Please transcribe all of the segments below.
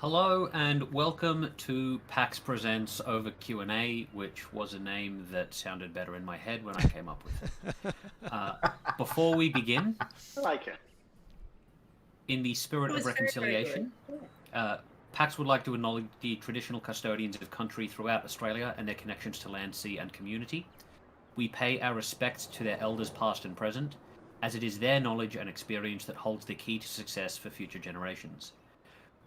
Hello and welcome to PAX Presents OverQ and A, which was a name that sounded better in my head when I came up with it. Before we begin, I like it. In the spirit of reconciliation, PAX would like to acknowledge the traditional custodians of country throughout Australia and their connections to land, sea and community. We pay our respects to their elders past and present, as it is their knowledge and experience that holds the key to success for future generations.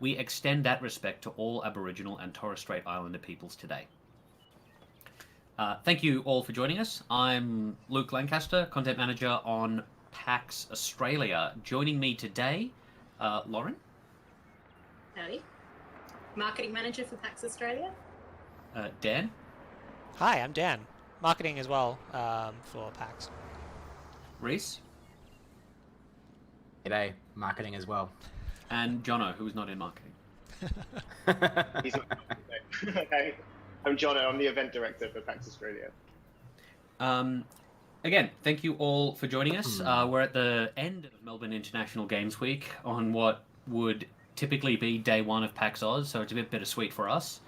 We extend that respect to all Aboriginal and Torres Strait Islander peoples today. Thank you all for joining us. I'm Luke Lancaster, Content Manager on PAX Australia. Joining me today, Lauren. Howdy. Marketing Manager for PAX Australia. Dan. Hi, I'm Dan. Marketing as well for PAX. Reese. G'day, marketing as well. And Jono, who is not in marketing. He's not. Okay. I'm Jono. I'm the event director for PAX Australia. Again, thank you all for joining us. We're at the end of Melbourne International Games Week on what would typically be day one of PAX Aus, so it's a bit bittersweet for us.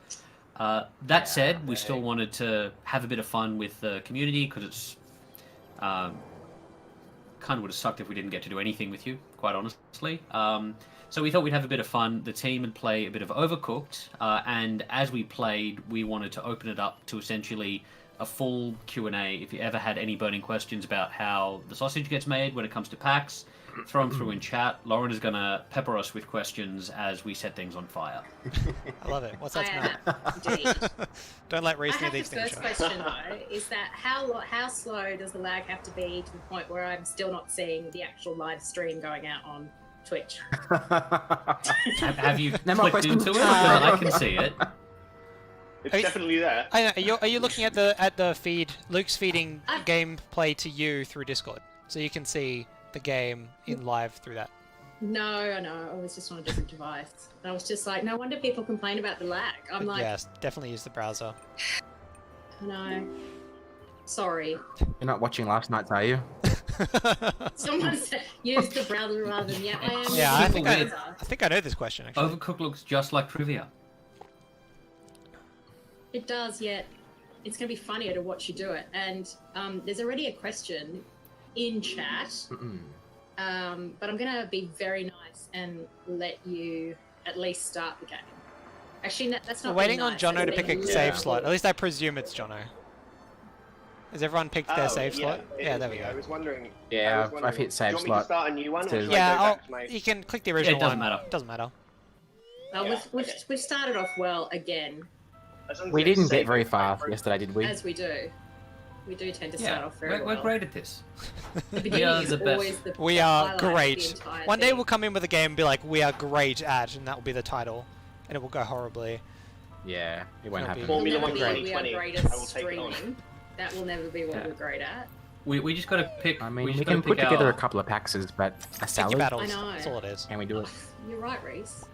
That said, we still wanted to have a bit of fun with the community because it's kind of would have sucked if we didn't get to do anything with you, quite honestly. So we thought we'd have a bit of fun. The team would play a bit of Overcooked, and as we played, we wanted to open it up to essentially a full Q&A. If you ever had any burning questions about how the sausage gets made when it comes to PAX, throw them through in chat. Lauren is going to pepper us with questions as we set things on fire. I love it. What's that smell? Indeed. Don't let Reese I near have these the things. first question though, is that how slow does the lag have to be to the point where I'm still not seeing the actual live stream going out on Twitch? Have you No more clicked into questions? it? I can see it. It's Are you- definitely there. I know, are you looking at the feed? Luke's feeding gameplay to you through Discord, so you can see the game in live through that. No, I was just on a different device. And I was just like, no wonder people complain about the lag. I'm like, Yes, definitely use the browser. no. Sorry. You're not watching last night's, are you? Someone said use the browser rather than I am. Yeah, I using think the I browser. think I know this question actually. Overcooked looks just like trivia. It does, yet it's going to be funnier to watch you do it. And there's already a question in chat, but I'm going to be very nice and let you at least start the game. Actually, that's not We're waiting being on nice. Jono to I'm pick a being save rude. slot. At least I presume it's Jono. Has everyone picked their save slot? it Yeah, is there we me. I go. was wondering. Yeah, I was I've hit save do you want me to slot. start a new one? Or Says- should I Yeah, go back to my... you can click the original doesn't one. matter. Doesn't matter. We've started off well again, as long as We it's didn't get safe very and far appropriate. yesterday, did we? as we do. We do tend to start off very we're well. great at this. The We beginning are is the best. always the We the are highlight of the great. entire One day thing. we'll come in with a game and be like, we are great at, and that will be the title. And it will go horribly. Yeah, it won't It'll happen. be- We'll Formula never One be, 2020. we are great I at will take it on. streaming. That will never be what Yeah. we're great at. We just got to pick. I mean, we just can gotta put pick together our- a couple of Paxes, but a Pick your salad? battles. I know. That's all it is. Can we do it? You're right, Reese.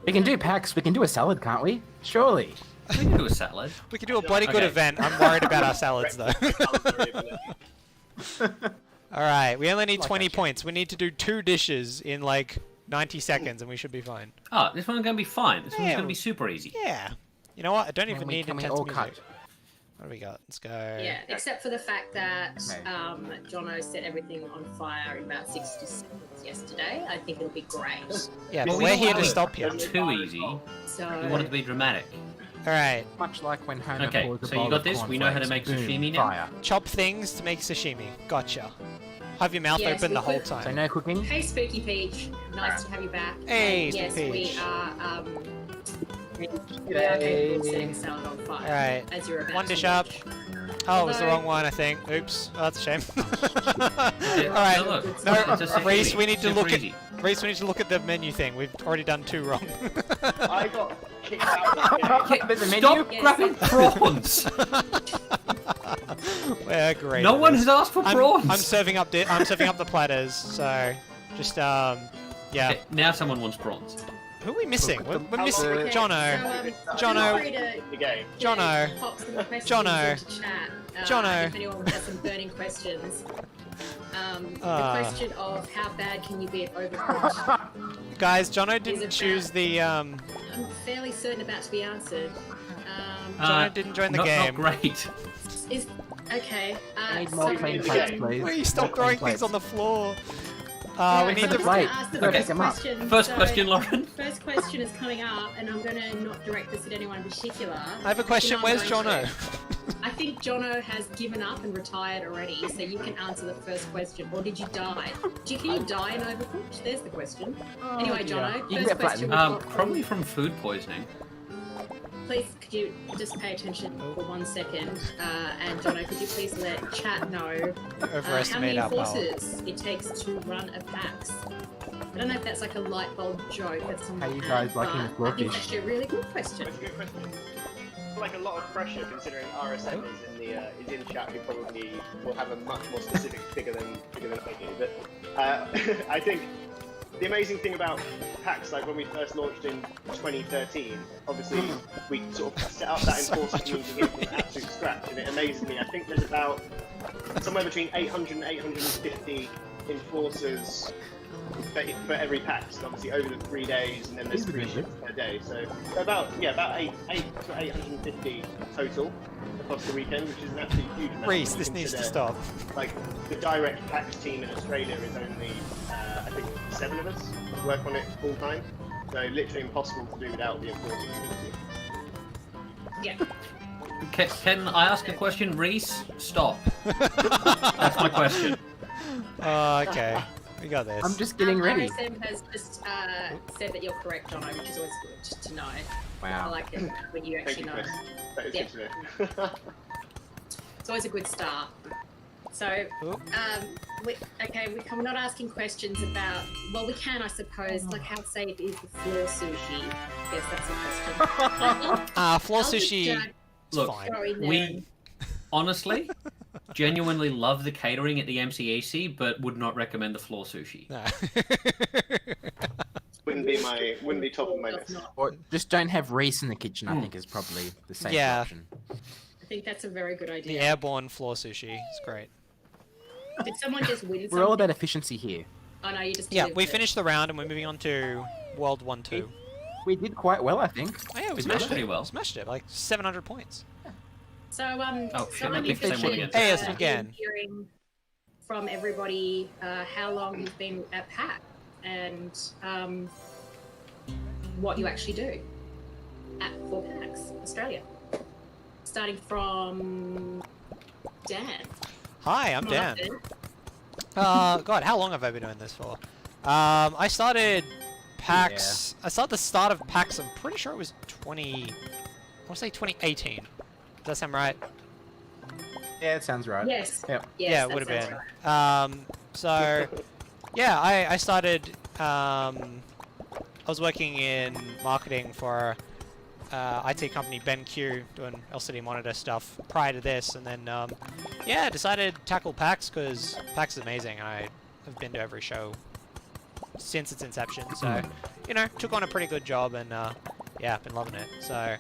We can do Pax, we can do a salad, can't we? Surely. We can do a salad. We can do a bloody good Okay. event. I'm worried about our salads though. Alright, we only need Like 20 that shit. points. We need to do 2 dishes in like 90 seconds and we should be fine. Oh, this one's going to be fine. This one's Yeah. going to be super easy. Yeah. You know what? I don't even Can we, need can we intense all music. cut? What do we got? Let's go. Yeah, except for the fact that Okay. Jono set everything on fire in about 60 seconds yesterday. I think it'll be great. Yeah, Well, but we we're don't here want to it stop you. Too easy. So We want it to be dramatic. Alright. Much like when Homer Okay, pours a so you bowl got of this? We know how to cornflakes. make Boom, sashimi now? Fire. Chop things to make sashimi. Gotcha. Have your mouth Yes, open we the whole could- So time. no cooking? hey, Spooky Peach, nice to have you back. Hey, And yes, Spooky we Peach. are. We are capable of setting a salad on fire. Alright. As you're about One to dish up. watch. Oh, it was the Although- wrong one, I think. Oops. Oh, that's a shame. No, Alright. look, It's No, it's a sashimi. Reese, we need to Super look easy. at Reese, we need to look at the menu thing. We've already done 2 wrong. I got kicked out. Okay, There's a stop menu? Yes. grabbing prawns! We're great. No at one this. has asked for prawns! I'm serving up I'm serving up the platters, so just yeah. Okay, now someone wants prawns. Who are we missing? Look We're, at the- we're missing Okay, Jono. So, Jono. feel free to The game. Jono. pop some questions Jono. into chat. Jono. If anyone has some burning questions. The question of how bad can you be at Overcooked Guys, Jono didn't choose the. I'm fairly certain about to be answered. Jono didn't join the game. Not great. Is okay. I need more plain the plates, game. please. Wait, stop More throwing plain things on the floor. Alright, We need so to. I'm gonna plate. ask the Okay. first question. First So, question, Lauren. First question is coming up, and I'm going to not direct this at anyone in particular. I have a question. Where's Jono? I think Jono has given up and retired already, so you can answer the first question. Or did you die? Can you die in Overcooked? There's the question. Anyway, Jono, You can first get question. platinum. we've got from- Probably from food poisoning. Please, could you just pay attention for 1 second? And Jono, could you please let chat know how Overestimate many our power. forces it takes to run a PAX? I don't know if that's like a light bulb joke that someone How you had, guys liking but the I think it's blowfish? actually a really good question. That's a good question. I feel like a lot of pressure considering RSM is in chat, who probably will have a much more specific figure than I do. But I think the amazing thing about PAX, like when we first launched in 2013, obviously we sort of set up that So enforcer much community here from absolute scratch, and it amazes me. I think there's about somewhere between 800 and 850 enforcers for every PAX, and obviously over the 3 days, and then there's These are 3 good. shifts per day. So about 8 to 850 total across the weekend, which is an absolute huge amount. Reese, when you this needs to consider, stop. Like the direct PAX team in Australia is only I think 7 of us work on it full time. So literally impossible to do without the enforcer community. Yeah. Can I ask a question, Reese? Stop. That's my question. Okay. We got this. I'm just getting ready. RSM has just said that you're correct, Jono, which is always good to know. I Wow. like it when you Thank actually you, know. Chris. That is Yeah. good to know. It's always a good start. So, Oop. we're not asking questions about. Well, we can, I suppose. Like, how safe is the floor sushi? Yes, that's a question. Floor I'll just, sushi. It's Look, fine. Go in there We and- honestly genuinely love the catering at the MCEC, but would not recommend the floor sushi. No. wouldn't be top of my Does list. not. Or just don't have Reese in the kitchen, I think is probably the safe Yeah. option. I think that's a very good The idea. airborne floor sushi. It's great. Did someone just win We're all something? about efficiency here. Oh no, you just Yeah, did we it. finished the round and we're moving on to World 1-2. We did quite well, I think. Oh yeah, we did smashed pretty it. well. Smashed it, like 700 points. So Oh, shit, someone I picked the same one again. Yes, been again. hearing from everybody how long you've been at PAX and what you actually do for PAX Australia. Starting from Dan. Hi, I'm Come on Dan. up, Dan. God, how long have I been doing this for? I started PAX. I started the start of PAX. I'm pretty sure it was I want to say 2018. Does that sound right? Yeah, it sounds right. Yes. Yep. Yes, Yeah, it that would have sounds been. right. So, yeah, I started. I was working in marketing for IT company BenQ, doing LCD monitor stuff prior to this, and then yeah, decided to tackle PAX because PAX is amazing. I have been to every show since its inception, so you know, took on a pretty good job, and yeah, I've been loving it. So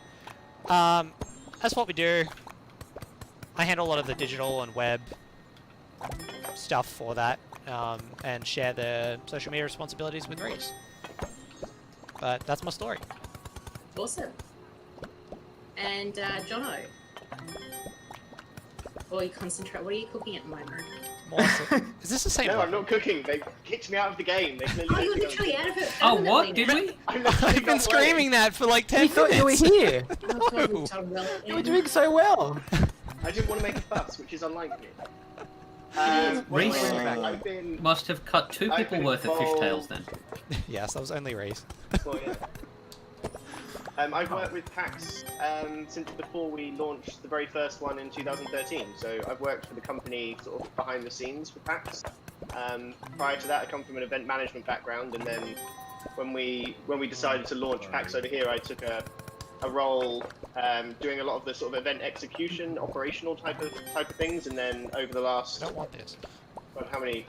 that's what we do. I handle a lot of the digital and web stuff for that, and share the social media responsibilities with Reese. But that's my story. Awesome. And Jono. Or you concentrate. What are you cooking at the moment? Awesome. Is this the same No, one? I'm not cooking. They kicked me out of the game. They clearly Oh, don't you're think I'm literally cooking. out of it. Oh, what? permanently Did now. we? I'm literally I've been not playing. screaming that for like 10 We thought minutes. you were here. Oh, God, No. we've done well You were again. doing so well. I didn't want to make a fuss, which is unlike me. Reese I've been. must have cut 2 I've people been worth of involved- fishtails then. Yes, that was only Reese. Well, yeah. I've worked with PAX since before we launched the very first one in 2013. So I've worked for the company sort of behind the scenes for PAX. Prior to that, I come from an event management background, and then when we decided to launch PAX over here, I took a role doing a lot of the sort of event execution, operational type of things, and then over the I last don't want this. God, how many?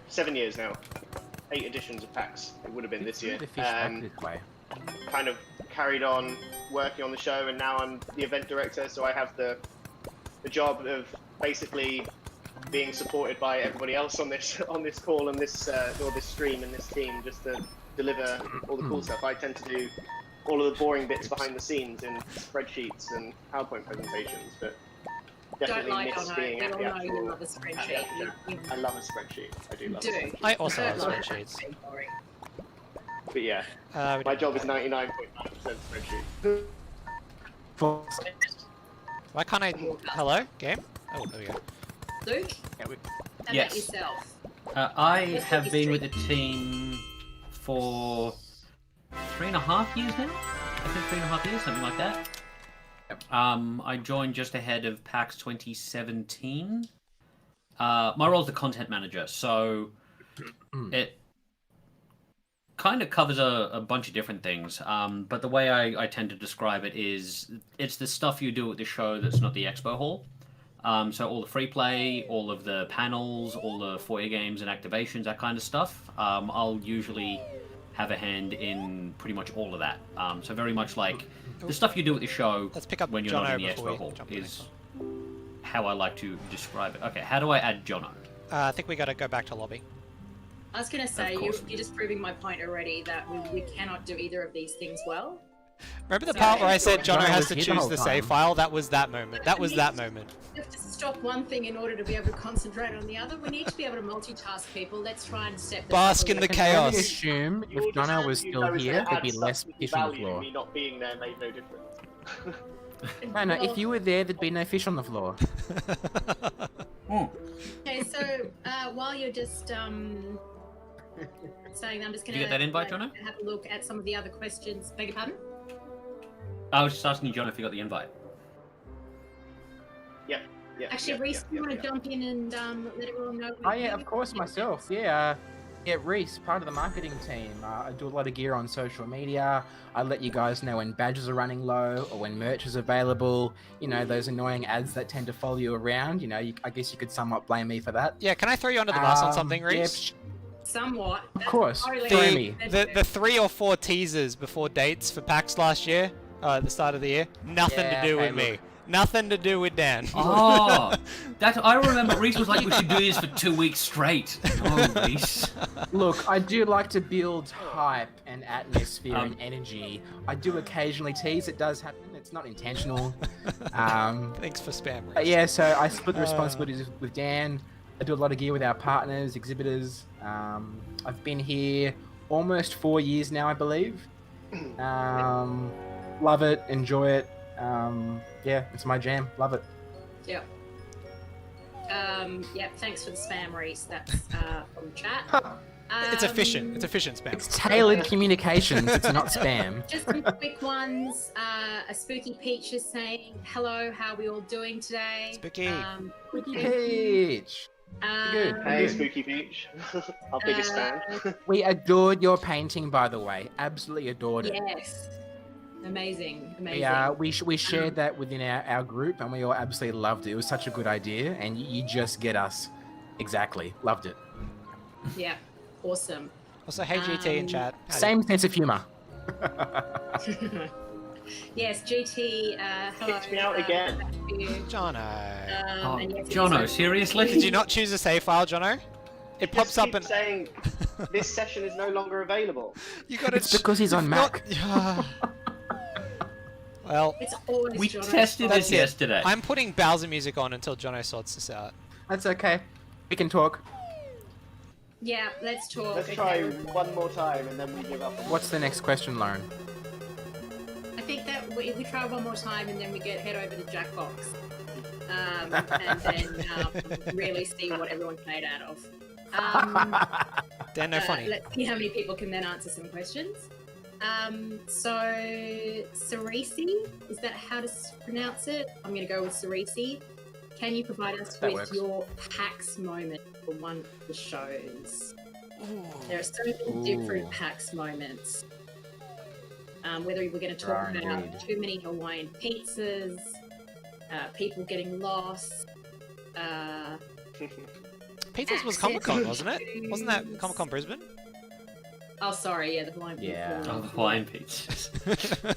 7 years now. 8 editions of PAX. It would have been this year. The fish back this way. Kind of carried on working on the show, and now I'm the event director, so I have the job of basically being supported by everybody else on this call and this or this stream and this team just to deliver all the cool stuff. I tend to do all of the boring bits behind the scenes in spreadsheets and PowerPoint presentations, but definitely Don't lie, miss Donna. being We at all the know actual. you love a spreadsheet. I love a spreadsheet. I do love a spreadsheet. I also Don't love lie. spreadsheets. But yeah, We my don't job have is that. 99.9% spreadsheet. Why can't I... Hello? Game? Oh, there we go. Luke, Yeah, we- how Yes. about yourself? I have been with the team for 3.5 years now. I think 3.5 years, something like that. Yep. I joined just ahead of PAX 2017. My role is the content manager, so it kind of covers a bunch of different things. But the way I tend to describe it is, it's the stuff you do at the show that's not the expo hall. So all the free play, all of the panels, all the foyer games and activations, that kind of stuff. I'll usually have a hand in pretty much all of that. So very much like the stuff you do at the show Let's pick up when you're Jono not in the before expo we hall jump to the is how I like to describe it. Okay, how do I add Jono? I think we gotta go back to lobby. I was going to say, Of course. you're just proving my point already that we cannot do either of these things well. Remember the Sorry. part where I said Jono Jono has was to here the choose whole the save time. file? That was that moment. That was that moment. You have to stop one thing in order to be able to concentrate on the other. We need to be able to multitask, people. Let's try and step this Bask up a in the little I can only chaos. assume You all if just Jono had was to still know is here, that there'd be adds less stuff to fish on the value. floor. Me not being there made no difference. bit. No, no, Well, if you were there, there'd be no fish on the floor. Okay, so while you're just saying that, I'm just Did going to you get that invite, Jono? have a look at some of the other questions. Beg your pardon? I was just asking Jono if you got the invite. Yeah. Actually, Reese, you want to jump in and let everyone know? Oh yeah, of course, myself. Yeah, yeah, Reese, part of the marketing team. I do a lot of gear on social media. I let you guys know when badges are running low or when merch is available. You know, those annoying ads that tend to follow you around. You know, I guess you could somewhat blame me for that. Yeah, can I throw you under the bus on something, Yeah, Reese? Somewhat. of course. Totally Throw okay. me. The 3 or 4 teasers before dates for PAX last year, at the start of the year, nothing Yeah, to do okay, with me. look. Nothing to do with Dan. Oh, I remember Reese was like, we should do this for 2 weeks straight. Oh, Reese. Look, I do like to build hype and atmosphere Um, and energy. I do occasionally tease. It does happen. It's not intentional. Thanks for spam, Reese. But yeah, so I split the responsibilities with Dan. I do a lot of gear with our partners, exhibitors. I've been here almost 4 years now, I believe. Love it, enjoy it. Yeah, it's my jam. Love it. Yep. Yep, thanks for the spam, Reese. That's from chat. It's efficient. It's efficient spam. It's tailored communications. It's not spam. Just some quick ones. A Spooky Peach is saying, hello, how are we all doing today? Spooky. Wiki Peach. Good. Hey, Good. Spooky Peach, our biggest fan. We adored your painting, by the way. Absolutely adored it. Yes. Amazing. Amazing. Yeah, we shared that within our group, and we all absolutely loved it. It was such a good idea, and you just get us. Exactly. Loved it. Yeah. Awesome. Also, hey GT in chat. Howdy. Same sense of humor. Yes, GT. Hello. Kicked me out again. thank you. Jono. Oh, And yes, Jono, it's- seriously? Did you not choose a save file, Jono? It pops Just up keep and saying this session is no longer available. you got It's because he's on Mac. Well, It's always We Jono's tested fault. this yesterday. I'm putting Bowser music on until Jono sorts this out. That's okay. We can talk. Yeah, let's talk. Let's okay? try one more time and then we give up. What's the next question, Lauren? I think that we try one more time and then we head over to Jackbox. And then really see what everyone's made out of. Dan, no funny. Let's see how many people can then answer some questions. So, Cerisi, is that how to pronounce it? I'm going to go with Cerisi. Can you provide us That with works. your PAX moment for one of the shows? There are so many Ooh. different PAX moments. Whether we're going to There talk are about indeed. too many Hawaiian pizzas, people getting lost. Pizzas was Comic Con, wasn't it? Wasn't that Comic Con Brisbane? Oh, sorry, yeah, the Hawaiian Yeah. pizza. Oh, the Hawaiian pizzas.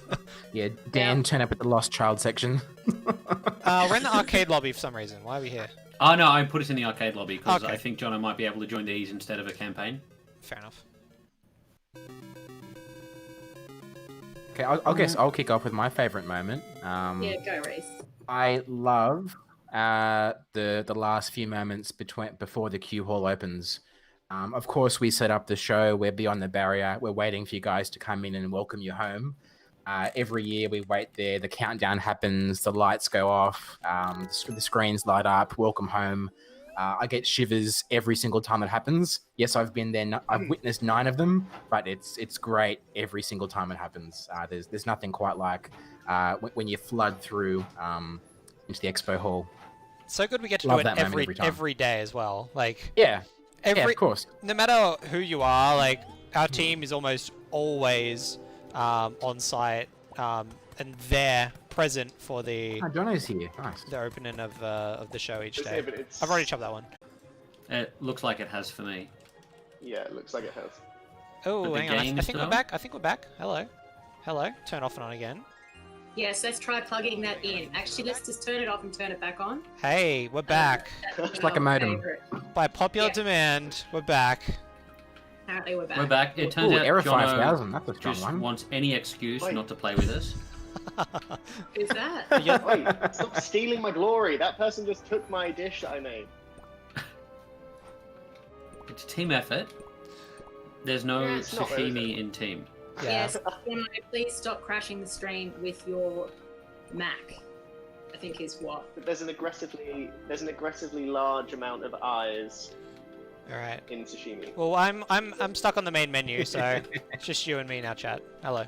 Yeah, Dan turned up at the Lost Child section. We're in the arcade lobby for some reason. Why are we here? Oh no, I put it in the arcade lobby because Okay. I think Jono might be able to join these instead of a campaign. Fair enough. Okay, I guess I'll kick off with my favorite moment. Yeah, go Reese. I love the last few moments before the queue hall opens. Of course, we set up the show. We're beyond the barrier. We're waiting for you guys to come in and welcome you home. Every year we wait there. The countdown happens. The lights go off. The screens light up. Welcome home. I get shivers every single time it happens. Yes, I've been there. I've witnessed 9 of them, but it's great every single time it happens. There's nothing quite like when you flood through into the expo hall. So good we get to Love do it that moment every every time. day as well. Like Yeah, every yeah, of course. no matter who you are, like our team is almost always on site and there present for the Jono's here. Nice. opening of the show each Yeah, day. but it's- I've already chopped that one. It looks like it has for me. Yeah, it looks like it has. Oh, the hang on. I games think though? we're back. I think we're back. Hello. Hello. Turn off and on again. Yes, let's try plugging that in. Actually, let's just turn it off and turn it back on. Hey, we're back. That's like a our modem. favourite. By popular Yeah. demand, we're back. Apparently, we're back. We're back. It turns Ooh, out Error Jono 5000. That's a strong just one. wants any excuse Wait. not to play with us. Who's that? Wait, stop stealing my glory. That person just took my dish that I made. It's a team effort. There's no Yeah, it's not, though, is sashimi in team. Yeah. Yes, Jono, please stop crashing the stream with your Mac. I think is what. But there's an aggressively large amount of eyes All right. in sashimi. Well, I'm stuck on the main menu, so it's just you and me now, chat. Hello.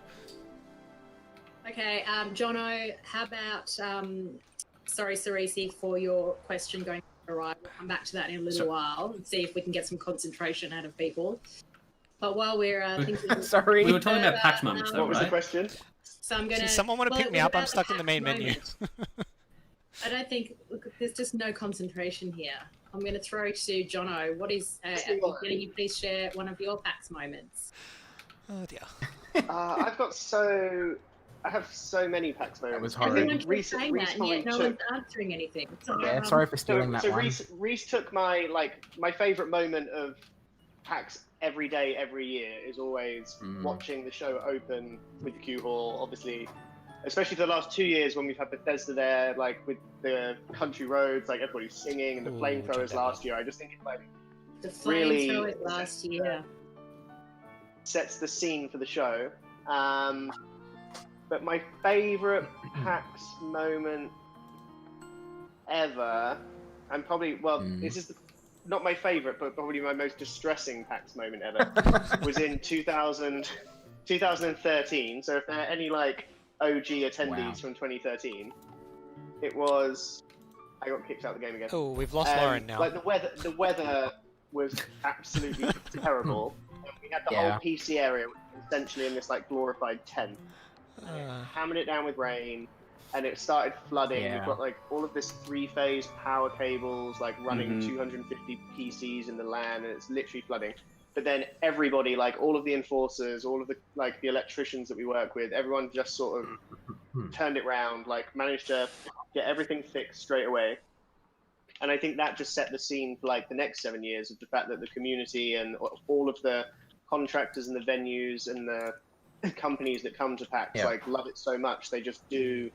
Okay, Jono, how about sorry, Sarisi, for your question going to arrive. We'll come back to that in a little while and see if we can get some concentration out of people. But while we're thinking, Sorry. We were talking about PAX moments though, What was the right? question? so I'm gonna. Does someone want to pick me what up? I'm about stuck in the PAX main menu. moment? I don't think there's just no concentration here. I'm going to throw to Jono. What is? Can you please share one of your PAX moments? Oh dear. I have so many PAX moments. was I horrid. think Everyone keeps saying that, and yet no one's answering anything. So, Yeah, sorry for stealing that so one. Reese took my favorite moment of PAX every day, every year is always watching the show open with the queue hall. Obviously, especially for the last 2 years when we've had Bethesda there, like with the country roads, like everybody's singing, and the Ooh, flamethrowers check that last out. year. I just think it like The really flamethrowers last year. sets the scene for the show. But my favorite PAX moment ever, and probably, this is not my favorite, but probably my most distressing PAX moment ever, was in 2013. So if there are any like OG attendees from 2013, it was. I got kicked out of the game again. Oh, we've lost Lauren now. Like the weather was absolutely terrible. And we had the whole PC area essentially in this like glorified tent. And it hammered it down with rain, and it started flooding. Yeah. We've got like all of this 3-phase power cables like running 250 PCs in the LAN, and it's literally flooding. But then everybody, like all of the enforcers, all of the like the electricians that we work with, everyone just sort of turned it round, like managed to get everything fixed straight away. And I think that just set the scene for like the next 7 years of the fact that the community and all of the contractors and the venues and the companies that come to PAX like love it so much. They just do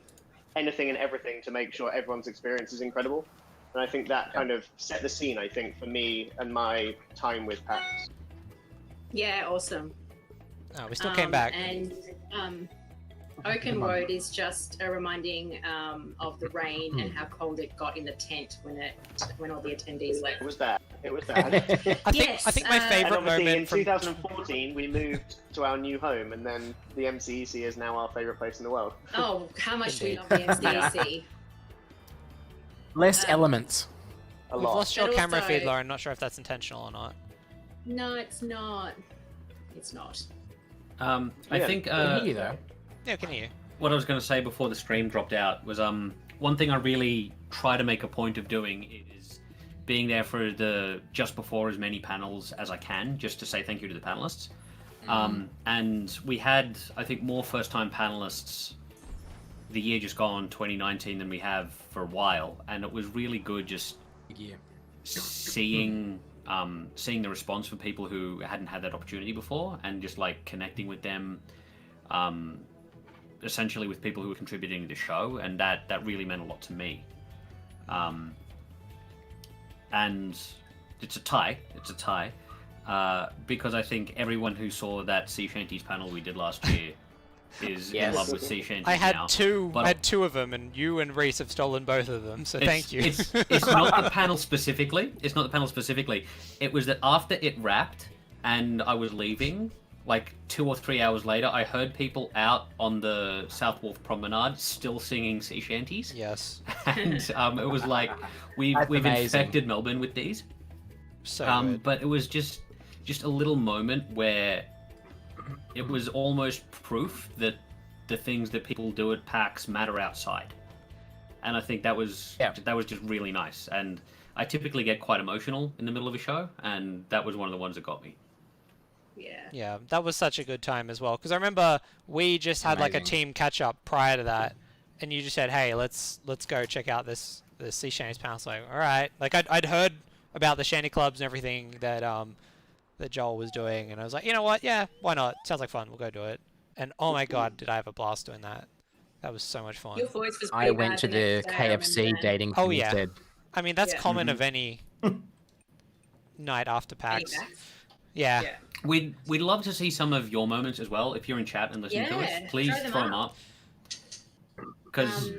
anything and everything to make sure everyone's experience is incredible. And I think that kind of set the scene, I think, for me and my time with PAX. Yeah, awesome. Oh, we still came back. And Oaken Road is just a reminding of the rain and how cold it got in the tent when all the attendees left. It was bad. It was bad. I think my And favorite obviously moment in from 2014 we moved to our new home, and then the MCEC is now our favourite place in the world. Oh, how much do we love the MCEC? Less elements. A We've lot. lost your But camera also- feed, Lauren. Not sure if that's intentional or not. No, it's not. It's not. I Yeah, think I can hear you though. Yeah, can you? what I was going to say before the stream dropped out was one thing I really try to make a point of doing is being there for the just before as many panels as I can, just to say thank you to the panelists. And we had, I think, more first-time panelists the year just gone, 2019, than we have for a while, and it was really good just Yeah. seeing the response from people who hadn't had that opportunity before, and just like connecting with them, essentially with people who were contributing to the show, and that really meant a lot to me. And it's a tie. Because I think everyone who saw that Sea Shanties panel we did last year is in love with sea shanties I had now. two. But I had two of them, and you and Reese have stolen both of them. So thank you. It's not the panel specifically. It's not the panel specifically. It was that after it wrapped and I was leaving, like 2 or 3 hours later, I heard people out on the South Wharf Promenade still singing sea shanties. Yes. And it was like we've infected Melbourne with these. So good. But it was just a little moment where it was almost proof that the things that people do at PAX matter outside, and I think that was just really nice. And I typically get quite emotional in the middle of a show, and that was one of the ones that got me. Yeah, that was such a good time as well. Because I remember we just had like a team catch up prior to that, and you just said, "Hey, let's go check out the Sea Shanties panel." I was like, all right. Like I'd heard about the shanty clubs and everything that that Joel was doing, and I was like, you know what? Yeah, why not? Sounds like fun. We'll go do it. And oh my god, did I have a blast doing that? That was so much fun. Your voice was I went to the KFC dating thing instead. I mean, that's common of any night after PAX. Yeah. We'd love to see some of your moments as well. If you're in chat and listening to us, please throw them up. Because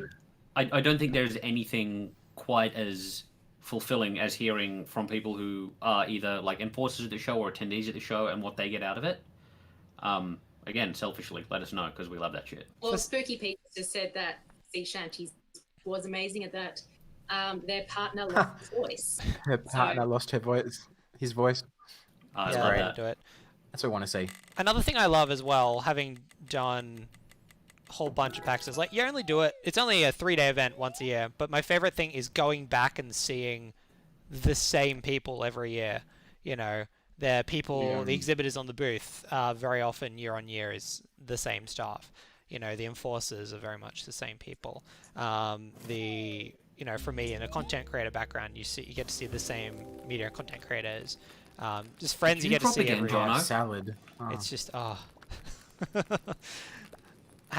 I don't think there's anything quite as fulfilling as hearing from people who are either like enforcers at the show or attendees at the show and what they get out of it. Again, selfishly, let us know because we love that shit. Well, Spooky Pete just said that Sea Shanties was amazing at that. Their partner lost his voice. Her partner lost her voice. His voice. I Yeah, love they that. do it. That's what I want to see. Another thing I love as well, having done a whole bunch of PAX, is like you only do it. It's only a 3-day event once a year, but my favorite thing is going back and seeing the same people every year. You know, the people, the exhibitors on the booth, very often year on year is the same staff. You know, the enforcers are very much the same people. You know, for me in a content creator background, you get to see the same media and content creators. Just friends you get to see every year. Salad. Oh. It's just How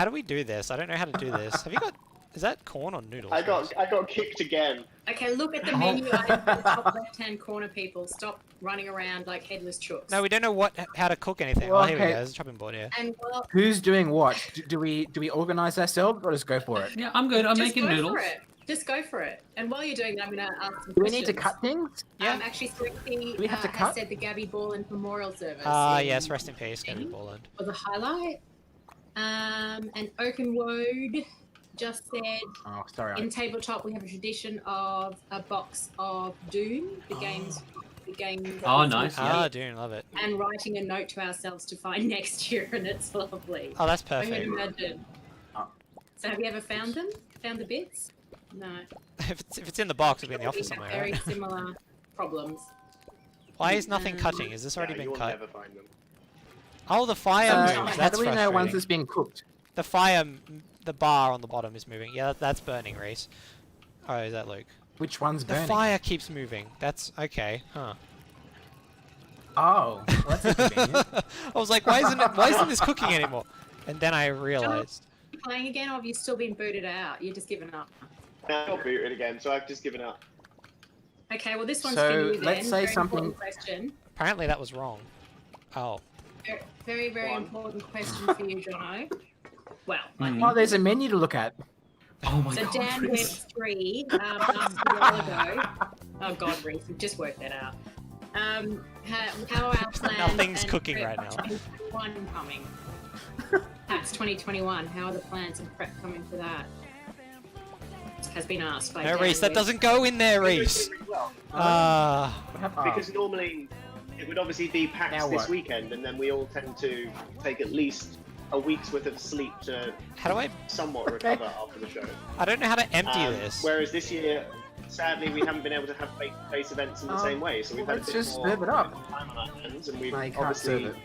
do we do this? I don't know how to do this. Have you got? Is that corn or noodles? I got kicked again. Okay, look at the menu item in the top left-hand corner, people. Stop running around like headless chooks. No, we don't know how to cook anything. Well, Oh, here we go. okay. There's a chopping board here. And well, Who's doing what? Do we organize ourselves or just go for it? Yeah, I'm good. I'm just making go noodles. for it. Just go for it. And while you're doing that, I'm going to ask some Do we questions. need to cut things? Yeah. Actually, Swifty Do we have to has cut? said the Gabby Borland Memorial Service. Yes, rest in peace, Gabby Borland. Was a highlight. And Oakenwood just said, Oh, sorry. in Tabletop, we have a tradition of a box of Doom, the games. Oh, nice. Ah, Dune, love it. And writing a note to ourselves to find next year, and it's lovely. Oh, that's I can perfect. imagine. Oh. So have you ever found them? Found the bits? No. If it's in the box, it'll be in the We office have somewhere, very right? similar problems. Why is nothing cutting? Is this already Yeah, been you'll cut? never find them. Oh, the fire moves. How That's do we know once frustrating. it's being cooked? The fire, the bar on the bottom is moving. Yeah, that's burning, Reese. Oh, is that Luke? Which one's The burning? fire keeps moving. That's okay, huh? Oh, well, that's inconvenient. I was like, why isn't this cooking anymore? And then I realized. Are you playing again, or have you still been booted out? You're just giving up. Now I got booted again, so I've just given up. Okay, well this one's So, for you then. let's say Very something- important question. Apparently that was wrong. Oh. Very, very Go on. important question for you, Jono. Well, I think Oh, there's a menu to look at. Oh my so god. Dan Webb Reese. 3 asked a while ago. Oh God, Reese, we've just worked that out. How are our plans? Nothing's and cooking prep right for now. 2021 coming. PAX 2021. How are the plans and prep coming for that? Has been asked by No, Dan Reese, that Webb. doesn't go in there, Reese. Well, because normally it would obviously be PAX Now this what? weekend, and then we all tend to take at least a week's worth of sleep to How do I... somewhat recover after the show. I don't know how to empty this. Whereas this year, sadly, we haven't been able to have face-to-face events in the same way, so we've had a let's bit just more serve it up. time on our hands, and we've No, you can't serve obviously it.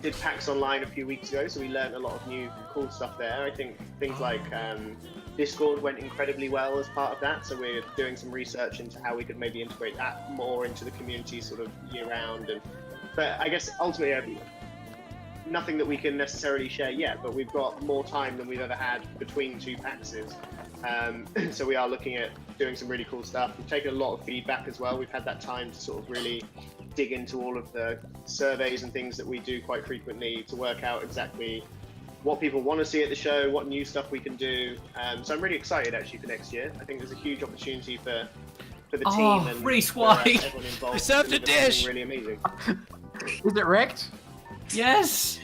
did PAX Online a few weeks ago, so we learned a lot of new cool stuff there. I think things like Discord went incredibly well as part of that, so we're doing some research into how we could maybe integrate that more into the community sort of year-round. But I guess ultimately, nothing that we can necessarily share yet, but we've got more time than we've ever had between two PAXs. So we are looking at doing some really cool stuff. We've taken a lot of feedback as well. We've had that time to sort of really dig into all of the surveys and things that we do quite frequently to work out exactly what people want to see at the show, what new stuff we can do. So I'm really excited actually for next year. I think there's a huge opportunity for the team and Reese for White. everyone involved. We served to a deliver something dish. Really amazing. Is it wrecked? Yes.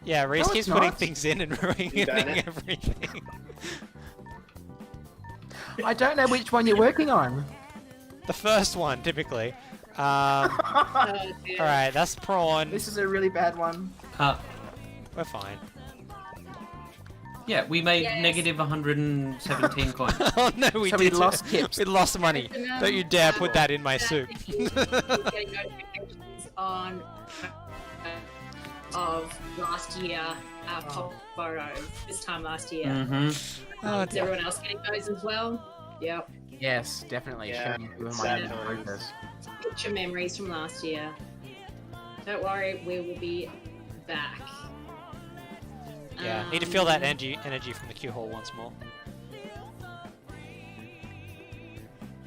Yeah, Reese No, keeps it's putting not. things in and ruining You done it? everything. I don't know which one you're working on. The first one, typically. Oh, dear. Alright, that's prawn. This is a really bad one. We're fine. Yeah, we made Yes. negative 117 coins. Oh no, we So did. we lost tips. We lost money. Don't you dare put that in my soup. Getting notifications on of last year, our pop photos this time last year. Mm-hmm. Oh, Is dear. everyone else getting those as well? Yep. Yes, definitely. Yeah, Showing you it's my sad progress. times. Picture memories from last year. Don't worry, we will be back. Yeah, need to feel that energy from the Q hall once more.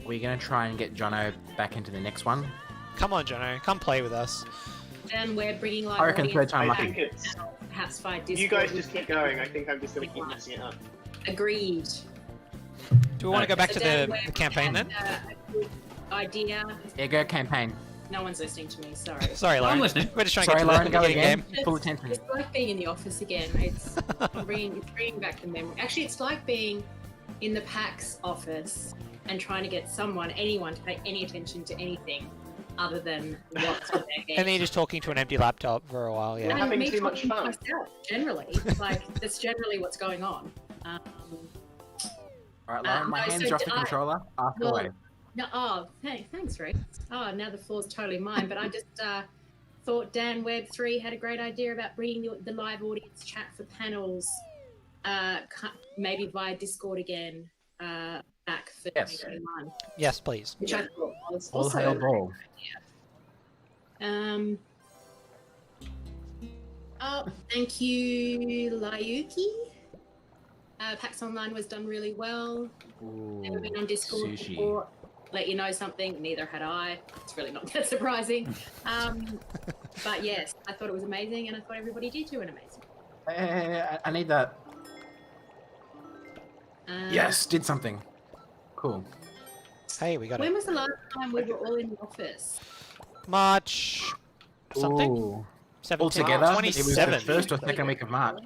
We're gonna try and get Jono back into the next one. Come on, Jono, come play with us. Then we're bringing live I reckon audience third time I back think it's perhaps by Discord. you guys just keep going. I think I'm just going to keep messing it up. Agreed. Do we want to go back to So Dan, the we're- campaign then? a good idea. Yeah, go campaign. No one's listening to me. Sorry. Sorry, Lauren. I'm listening. We're just trying Sorry, to Lauren, get go to the again. game. Full attention. It's like being in the office again. It's bringing back the memory. Actually, it's like being in the PAX office and trying to get anyone to pay any attention to anything other than what's on their head. And then you're just talking to an empty laptop for a while, We're yeah. having me too much talking to fun. Myself, generally, like that's generally what's going on. Alright, Lauren, my no, hands so are off the I- controller. Ask well, away. No, thanks, Rex. Oh, now the floor's totally mine. But I just thought Dan Web3 had a great idea about bringing the live audience chat for panels, maybe via Discord again, back for Yes. 2021, Yes, please. which I thought was All also hail a great ball. idea. Oh, thank you, Layuki. PAX Online was done really well. Ooh, Never been on Discord sushi. before. Let you know something, neither had I. It's really not that surprising. But yes, I thought it was amazing, and I thought everybody did do an amazing. I need that. Um, Yes, did something. Cool. Hey, we got When it. was the last time we were all in the office? March something? Ooh. 17th? All together, it was the 27th. first or second week of March.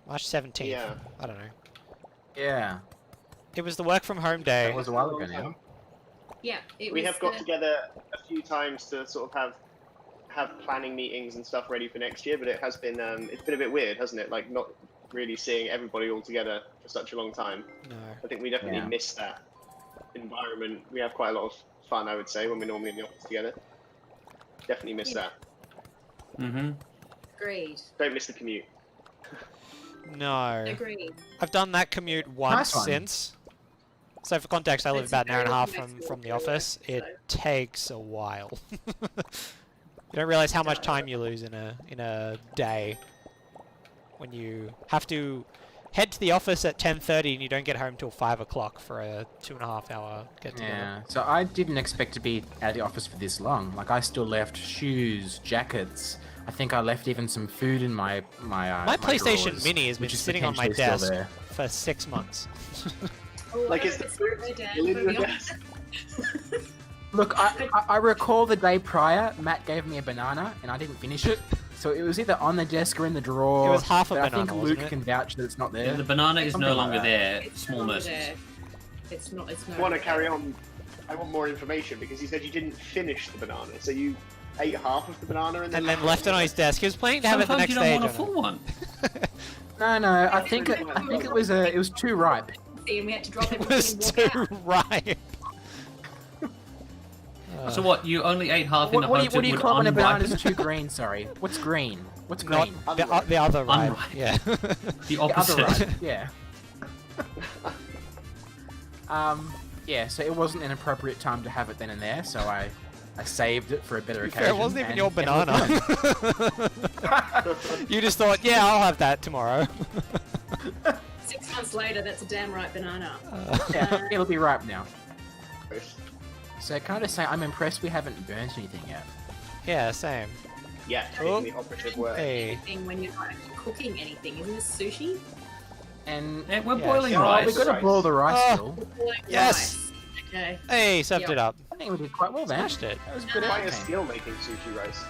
March 17th. Yeah. I don't know. Yeah, It was the work from home day. that was a while ago now. Yeah, it We was. have got together a few times to sort of have planning meetings and stuff ready for next year, but it has been it's been a bit weird, hasn't it? Like not really seeing everybody all together for such a long time. No. I think we definitely Yeah. miss that environment. We have quite a lot of fun, I would say, when we're normally in the office together. Definitely miss that. Mm-hmm. Agreed. Don't miss the commute. No. Agreed. I've done that commute once one. since. So for context, I live It's about an hour and a half very nice from the to work, office. It so. takes a while. You don't realize how much time you lose in a day when you have to head to the office at 10:30 and you don't get home till 5 o'clock for a 2.5 hour get together. Yeah, so I didn't expect to be out of the office for this long. Like I still left shoes, jackets. I think I left even some food in my My PlayStation drawers, Mini has been which is sitting on my potentially still desk there. for 6 months. Oh, Like, I is hope the it's not food there, Dan, still in for your the desk? Look, I recall the day prior, Matt gave me a banana and I didn't finish it. So it was either on the desk or in the drawer. It was half a but banana, I think wasn't Luke it? can vouch that it's not there. The banana is Something no like longer that. there. It's Small no longer mercies. there. It's not. It's no. I want to longer carry there. on. I want more information because you said you didn't finish the banana, so you ate half of the banana and then, And then left it on his desk. He was planning to have it the Sometimes next you don't day. want a Jonah. full one. No, I think it was too ripe. And we had to drop It everything was and walk out. too ripe. So what? You only ate half in the What do hopes you it would call when a banana unripen? is too green? Sorry, what's green? What's Not green? the other ripe. Unripe. Yeah. The The other opposite. ripe. Yeah. Yeah, so it wasn't an appropriate time to have it then and there, so I saved it for a better occasion. Fair, it wasn't even and- your and banana. You just thought, yeah, I'll have that tomorrow. 6 months later, that's a damn right banana. Yeah, it'll be ripe now. So kind of say I'm impressed we haven't burnt anything yet. Yeah, same. Yeah, Oh. the operative word. Hey. Thing when you're not actually cooking anything, isn't this sushi? And Yeah, we're Yes. boiling oh, rice. we gotta boil the rice Oh. still. Like Yes! rice. Okay. Hey, served Yep. it up. I think we did quite well there. Smashed it. That was a good Quite a editing. skill making sushi rice.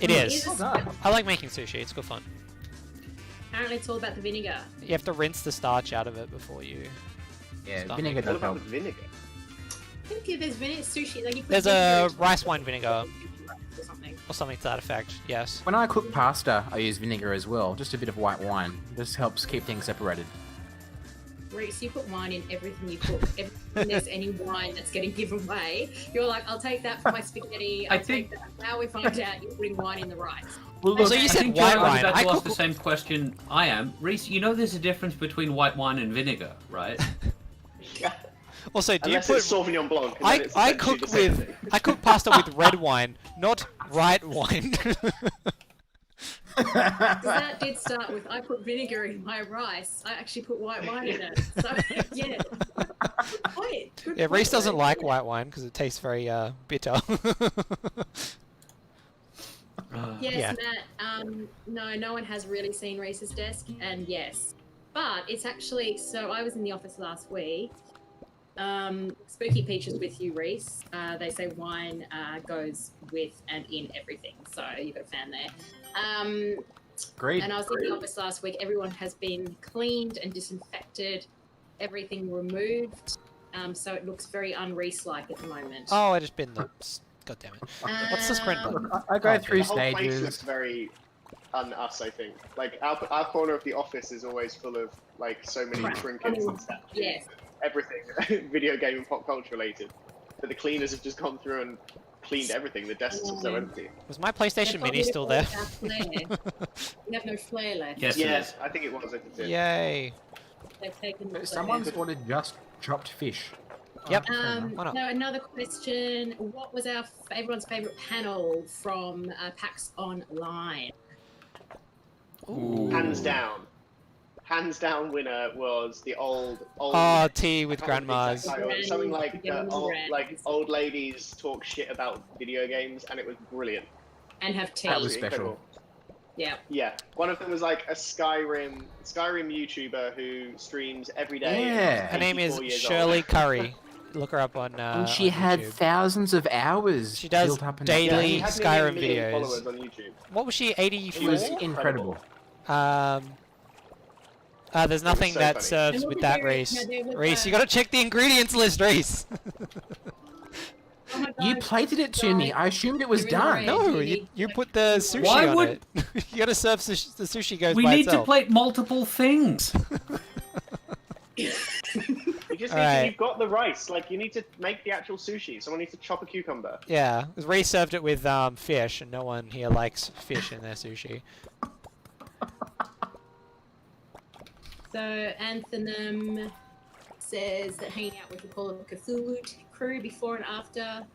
It is. Well done. I like making sushi, it's good fun. Apparently, it's all about the vinegar. You have to rinse the starch out of it before you... Yeah, Stuff. vinegar What does about help. with vinegar? I think there's vinegar sushi. Like you put There's vinegar a into rice wine vinegar. or something. Or something to that effect, yes. When I cook pasta, I use vinegar as well. Just a bit of white wine. This helps keep things separated. Reese, you put wine in everything you cook. Every time there's any wine that's getting given away, you're like, I'll take that for my spaghetti. I'll take that. Now we find out you're putting wine in the rice. Well, So you I said think white Joe was wine. about I to ask cook... the same question I am. Reese, you know there's a difference between white wine and vinegar, right? Yeah. Also, do Unless you it's put... Sauvignon Blanc. and then I it's essentially cook the same with... thing. I cook pasta with red wine, not white wine. Because that did start with I put vinegar in my rice. I actually put white wine in it. So yeah. Good point. Good Yeah, point, Reese doesn't Reese. like white wine because it tastes very bitter. Yes, Yeah. Matt. No one has really seen Reese's desk, and yes, but it's actually. So I was in the office last week. Spooky Peaches with you, Reese. They say wine goes with and in everything, so you've got a fan there. Great. And I was in the office last week. Everyone has been cleaned and disinfected, everything removed. So it looks very un-Reese-like at the moment. Oh, I just been the... God damn it. What's the sprint button? Look, I go Oh, through The whole place stages. looks very un-us, I think. Like, our corner of the office is always full of, like, so many Right. trinkets and stuff. Yes. Everything video game and pop culture related. But the cleaners have just gone through and cleaned everything. The desks are so empty. Was my PlayStation Mini still there? We have no flair left. Yes, it Yeah, is. I think it was. I think it did. Yay. They've taken the Someone's ordered just chopped fish. Yep. Oh, fair enough. Why not? So another question: what was everyone's favorite panel from PAX Online? Ooh. Hands down. Hands down winner was the old. Oh, tea with I can't remember the exact grandmas. title. Something like Grandmas. old ladies talk shit about video games, and it was brilliant. And have tea. That was Absolutely special. incredible. Yeah. Yeah, one of them was like a Skyrim YouTuber who streams every day. Yeah. Her name is 84 years Shirley old. Curry. Look her up on And she on had YouTube. thousands of hours. She does built up in daily- that Yeah, he game. had Skyrim nearly a million videos. followers on YouTube. What was she, 84? It was Four? incredible. There's nothing so that funny. serves And with look that, at Reese. there was Reese, a- you gotta check the ingredients list, Reese! Oh my You God, plated it to me. I assumed it was You're in the done. right. No, You you, need, you like, put the sushi Why on would- it. You gotta serve the sushi goes We by need to itself. plate multiple things. You just Alright. you've got the rice. Like you need to make the actual sushi. Someone needs to chop a cucumber. Yeah, 'cause Reese served it with fish, and no one here likes fish in their sushi. So Anthem says that hanging out with the Call of Cthulhu crew before and after,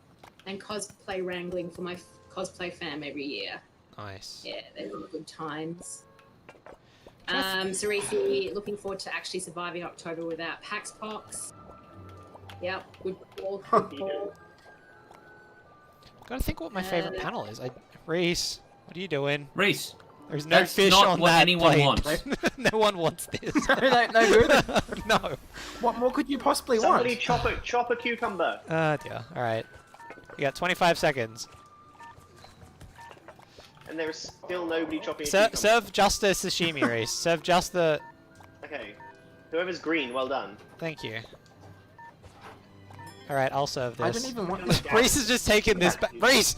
and cosplay wrangling for my cosplay fam every year. Nice. Yeah, they were good times. Sarisi, looking forward to actually surviving October without PAX Pox. Yep, good call. Good call. Gotta think what my favorite panel is. Reese, what are you doing? Reese, There's no That's fish not on what that anyone plate. wants. No one wants this. no good. No. What more could you possibly Somebody want? chop a cucumber. Oh dear. Alright. You got 25 seconds. And there is still nobody chopping a Ser cucumber. serve just the sashimi, Reese. Serve just the... Okay. Whoever's green, well done. Thank you. Alright, I'll serve I this. don't even want. Reese has just taken this back. Reese!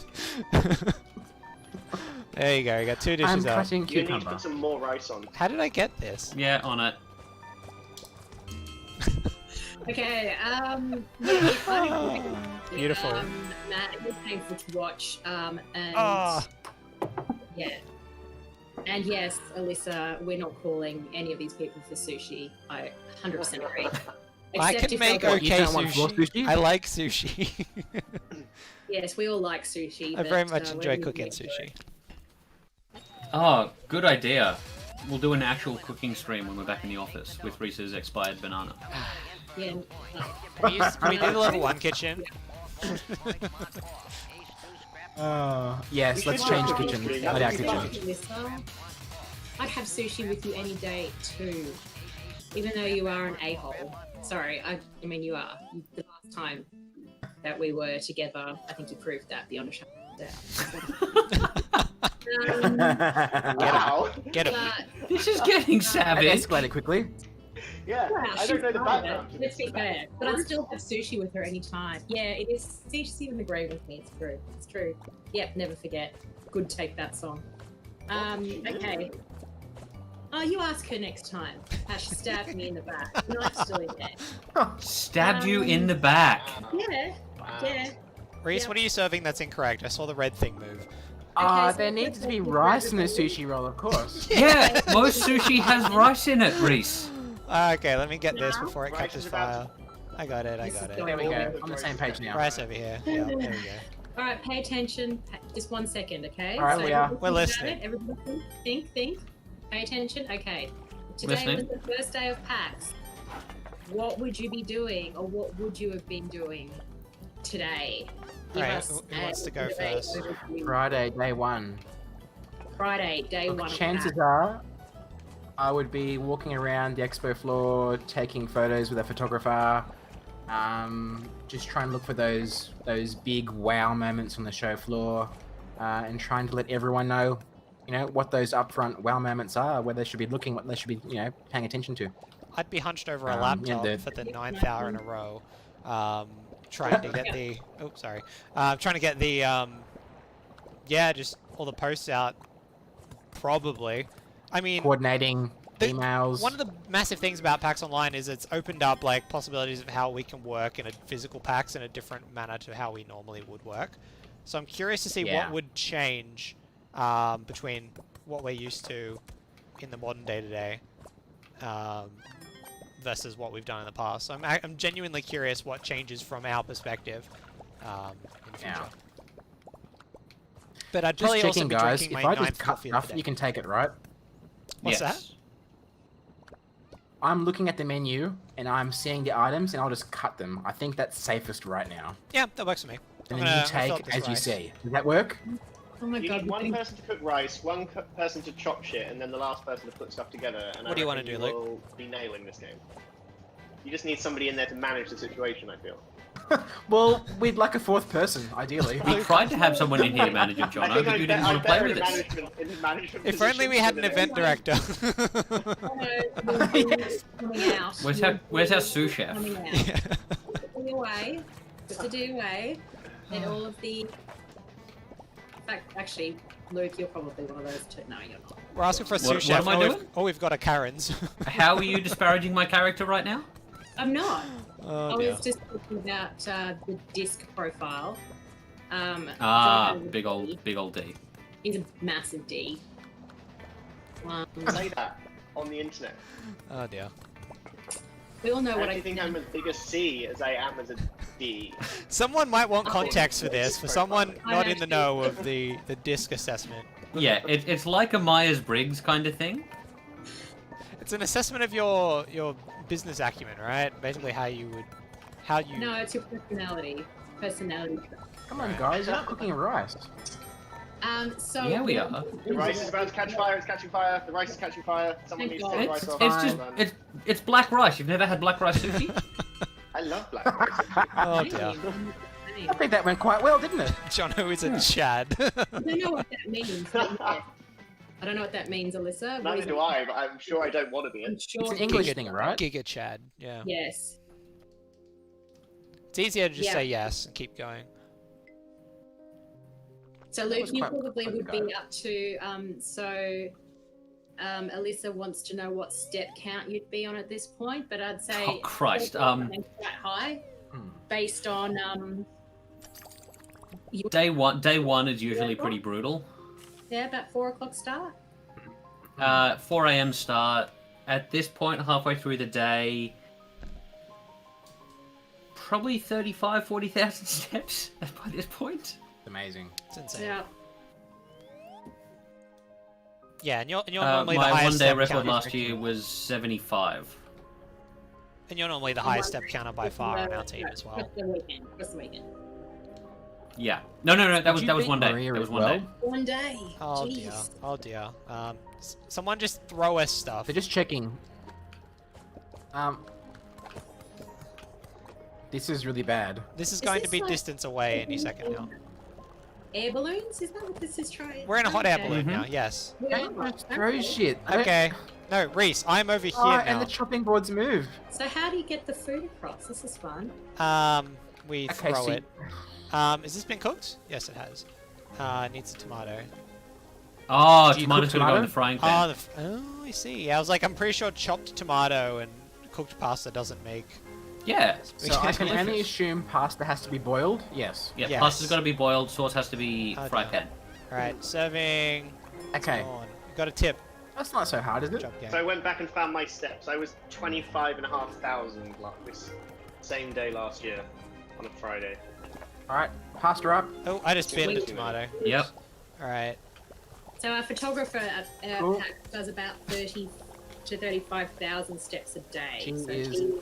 There you go, you got 2 dishes I'm out. cutting You need to cucumber. put some more rice on. How did I get this? yeah, on it. Okay, yeah, funny. Beautiful. Matt, it was painful to watch, and Ah. yeah. And yes, Alyssa, we're not calling any of these people for sushi. I 100% agree. I Except can if make they're- You okay don't want floor sushi. sushi? I like sushi. Yes, we all like sushi. I but, very much we're enjoy gonna cooking make sure. sushi. Oh, good idea. We'll do an actual cooking stream when we're back in the office with Reese's expired banana. Yeah. Can we do the level 1 kitchen? Yes, We let's should do change a cooking kitchen. stream, Not that our would be kitchen. fun. I'd have sushi with you any day too. Even though you are an a-hole. Sorry, I mean you are. The last time that we were together, I think you proved that beyond a shadow of a doubt. Wow. Get him. But, This is getting That savage. escalated quickly. Yeah, wow, I don't know the she's background. fine. Let's be fair. But I'd still have sushi with her anytime. Yeah, it is. She's in the grave with me. It's true. It's true. Yep, never forget. Good take that song. Okay. Oh, you ask her next time. How she stabbed me in the back. Knife's still in there. Stabbed you in the back. Yeah, Wow. yeah. Reese, Yeah. what are you serving that's incorrect? I saw the red thing move. Ah, so there needs to be rice in the sushi roll, of course. Yeah, most sushi has rice in it, Reese. Okay, let me get this Now? before it Rice catches is about fire. I got it, I This got is it. There we Oh, go. On the same page now. Rice over here. Yeah, there we go. All right, pay attention. Just 1 second, okay? All right, we are. everybody We're think listening. about it. Everybody think. Pay attention. Okay. Today Listening. was the first day of PAX. What would you be doing, or what would you have been doing today? Give Alright, us who wants to go a first? overview. Friday, day one. Friday, day Look, one. Of chances PAX. are, I would be walking around the expo floor, taking photos with a photographer, just trying to look for those big wow moments on the show floor, and trying to let everyone know, what those upfront wow moments are, where they should be looking, what they should be, paying attention to. I'd be hunched over a Yeah, laptop the- for the 9th hour in a row, trying to get the. Oh, sorry. Trying to get the. Yeah, just all the posts out. Probably. I mean, Coordinating The- emails. one of the massive things about PAX Online is it's opened up like possibilities of how we can work in a physical PAX in a different manner to how we normally would work. So I'm curious to see Yeah. what would change between what we're used to in the modern day-to-day versus what we've done in the past. So I'm genuinely curious what changes from our perspective in the future. Yeah. But I'd Just probably also checking, be guys. drinking If my I just 9th cut coffee of the stuff, day. you can take it, right? What's Yes. I'm looking at the menu and I'm seeing the items and I'll just cut them. I think that's safest right now. Yeah, that works for me. And I'm then gonna- you I'll fill up take this as you rice. see. Does that work? Oh my You god. need one person to cook rice, one person to chop shit, and then the last person to put stuff together. And What do you wanna reckon do, Luke? will be nailing this game. You just need somebody in there to manage the situation, I feel. Well, we'd like a fourth person, ideally. We tried to have someone in here manage it, I Jono, think but you didn't want to play with us. If only we had an event director. Coming out. Where's our sous chef? Coming out. Yeah. Put the D away. Put the D away. And all of the. In fact, actually, Luke, you're probably one of those two. No, you're not. We're asking for a What- sous what chef. am I Oh, doing? we've got a Karen's. How are you disparaging my character right now? I'm not. Oh, I dear. was just talking about the disc profile. Ah, Jonathan big old D. He's a massive D. Say that on the internet. Oh dear. We all know I what actually think I'm as big a C as I am as a D. Someone might want context for this, for someone I'm not in the actually- know of the disc assessment. Yeah, it's like a Myers-Briggs kind of thing. It's an assessment of your business acumen, right? Basically how you. No, it's your personality. Personality. Come on, guys, you're not cooking rice. So Yeah, we are. The rice is about to catch fire, it's catching fire, the rice is catching fire, someone Thank needs to take the God. rice off. It's just Hold on. it's black rice. You've never had black rice sushi? I love black rice. Oh dear. I think that went quite well, didn't it? Jono is a Chad. I don't know what that means. but yeah. I don't know what that means, Alyssa. What Neither is do it? I, but I'm sure I don't want to be I'm it. sure. It's an English Giga- thing, right? Giga Chad, yeah. Yes. It's easier to just Yeah. say yes and keep going. So That Luke, was you quite probably good, would be guys. up to. Alyssa wants to know what step count you'd be on at this point, but I'd say. Oh, Christ, quite high, Hmm. based on Day one is usually pretty brutal. yeah, about 4 o'clock start. 4 a.m. start. At this point, halfway through the day, probably 40,000 steps by this point. Amazing. It's insane. Yeah. Yeah, and you're normally the My highest one-day step record counter. last year was 75. And you're normally the highest step counter by far on our team as well. Just the weekend. Yeah. No. That Did you was beat one day. Maria That was as one well? day. One day. Oh Jeez. dear. Oh dear. Someone just throw us stuff. They're just checking. This is really bad. This is Is going to this be like- distance away any second now. Air balloons? Is that what this is trying? We're in a hot air Okay. balloon Mhm. now, yes. We Don't are. just throw Okay. shit. Okay. No, Reese, I'm over here Oh, now. and the chopping boards move. So how do you get the food across? This is fun. We Okay, throw so- it. Has this been cooked? Yes, it has. It needs a tomato. Oh, Do you tomato's cook gonna go in tomato? the frying pan. Oh, I see. Yeah, I was like, I'm pretty sure chopped tomato and cooked pasta doesn't make. Yeah. So I can only Delicious. assume pasta has to be boiled. Yes. Yeah, Yes. pasta's got to be boiled. Sauce has to be Oh, fry no. pan. Alright, serving. Okay. On. You got a tip. That's not so hard, is Good it? job, gang. So I went back and found my steps. I was 25,500 this same day last year on a Friday. Alright, pasta up. Oh, I just binned a Wait. tomato. Yep. Alright. So our photographer at Cool. PAX does about 30 to 35,000 steps a day. She so is she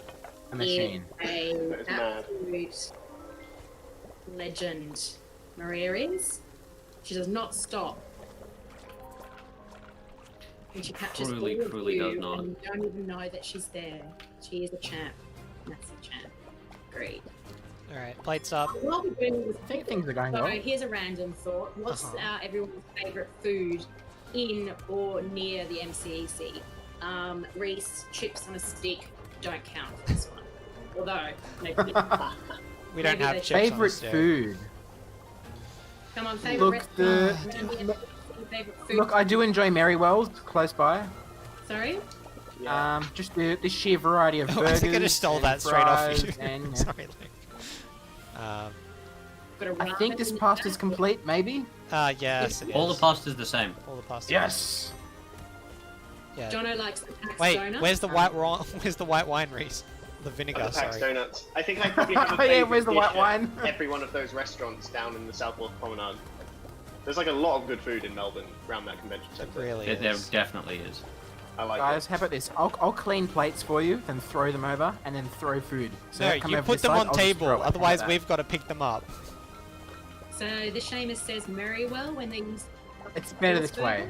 A machine. is That is an mad. absolute legend. Maria is. She does not stop. And she captures Truly, all of truly you, does not. and you don't even know that she's there. She is a champ. Massive champ. Great. Alright, plates up. While we're doing this, I think things are going so well. here's a random thought. What's everyone's favourite food in or near the MCEC? Reese, chips on a stick don't count for this one. Although, maybe, We don't Maybe have they chips on the Favorite stick. food. come on, favourite Look, restaurant. Favourite food. Look, I do enjoy Merrywell's close by. Sorry? Yeah. Just the sheer variety of Oh, burgers. I think I just stole and that straight off fries you. And, Sorry, Luke. Got a I think ramen this in pasta's there. complete, maybe? Yes, it is. All the pasta's the same. All the pasta. Yes! Yeah. Jono likes the Pax Wait, donut. where's the white where's the white wine, Reese? The vinegar, The Pax sorry. donuts. I think I probably have a Yeah, favourite where's the dish white at wine? every one of those restaurants down in the Southwest Promenade. There's like a lot of good food in Melbourne around that convention It centre. really There is. definitely is. I like Guys, how about this? I'll clean plates for you, then throw them over, and then throw food. So No, come you over put this them side, on I'll just table, throw it. How otherwise about we've got to pick them up. So the Seamus says Merrywell when they use. that? It's better this way.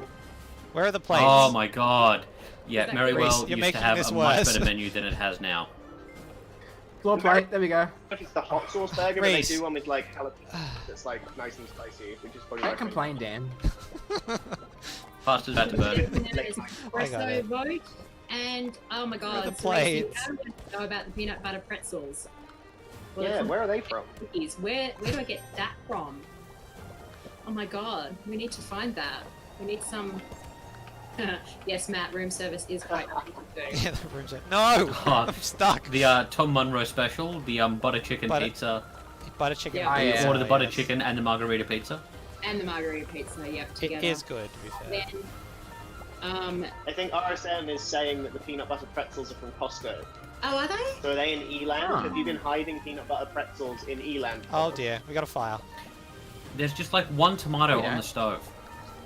Where are the plates? Oh my god. Yeah, Is that Merrywell Reese, used you're to making have this a much worse. better menu than it has now. Floor plate, there we go. If it's the hot sauce burger, but they Reese. do one with like jalapeno that's like nice and spicy, which is probably my Don't complain, Dan. Pasta's about to burn. There's I got it. espresso vote, and oh my Where are god, the so Reese, you plates? don't know about the peanut butter pretzels. Yeah, it's where are they from? cookies. Where do I get that from? Oh my god, we need to find that. We need some. Yes, Matt, room service is quite easy to do. Yeah, the room's like, no! Oh, I'm stuck. The Tom Munro special, the butter chicken Butter- pizza. Butter chicken. Yeah. Ah, We yeah. ordered the butter yes. chicken and the margarita pizza. And the margarita pizza, yep, It together. is good, to be fair. Then, I think RSM is saying that the peanut butter pretzels are from Costco. oh, are they? So are they in Eland? Ah. Have you been hiding peanut butter pretzels in Eland? Oh dear, we got a fire. There's just like one tomato Yeah. on the stove.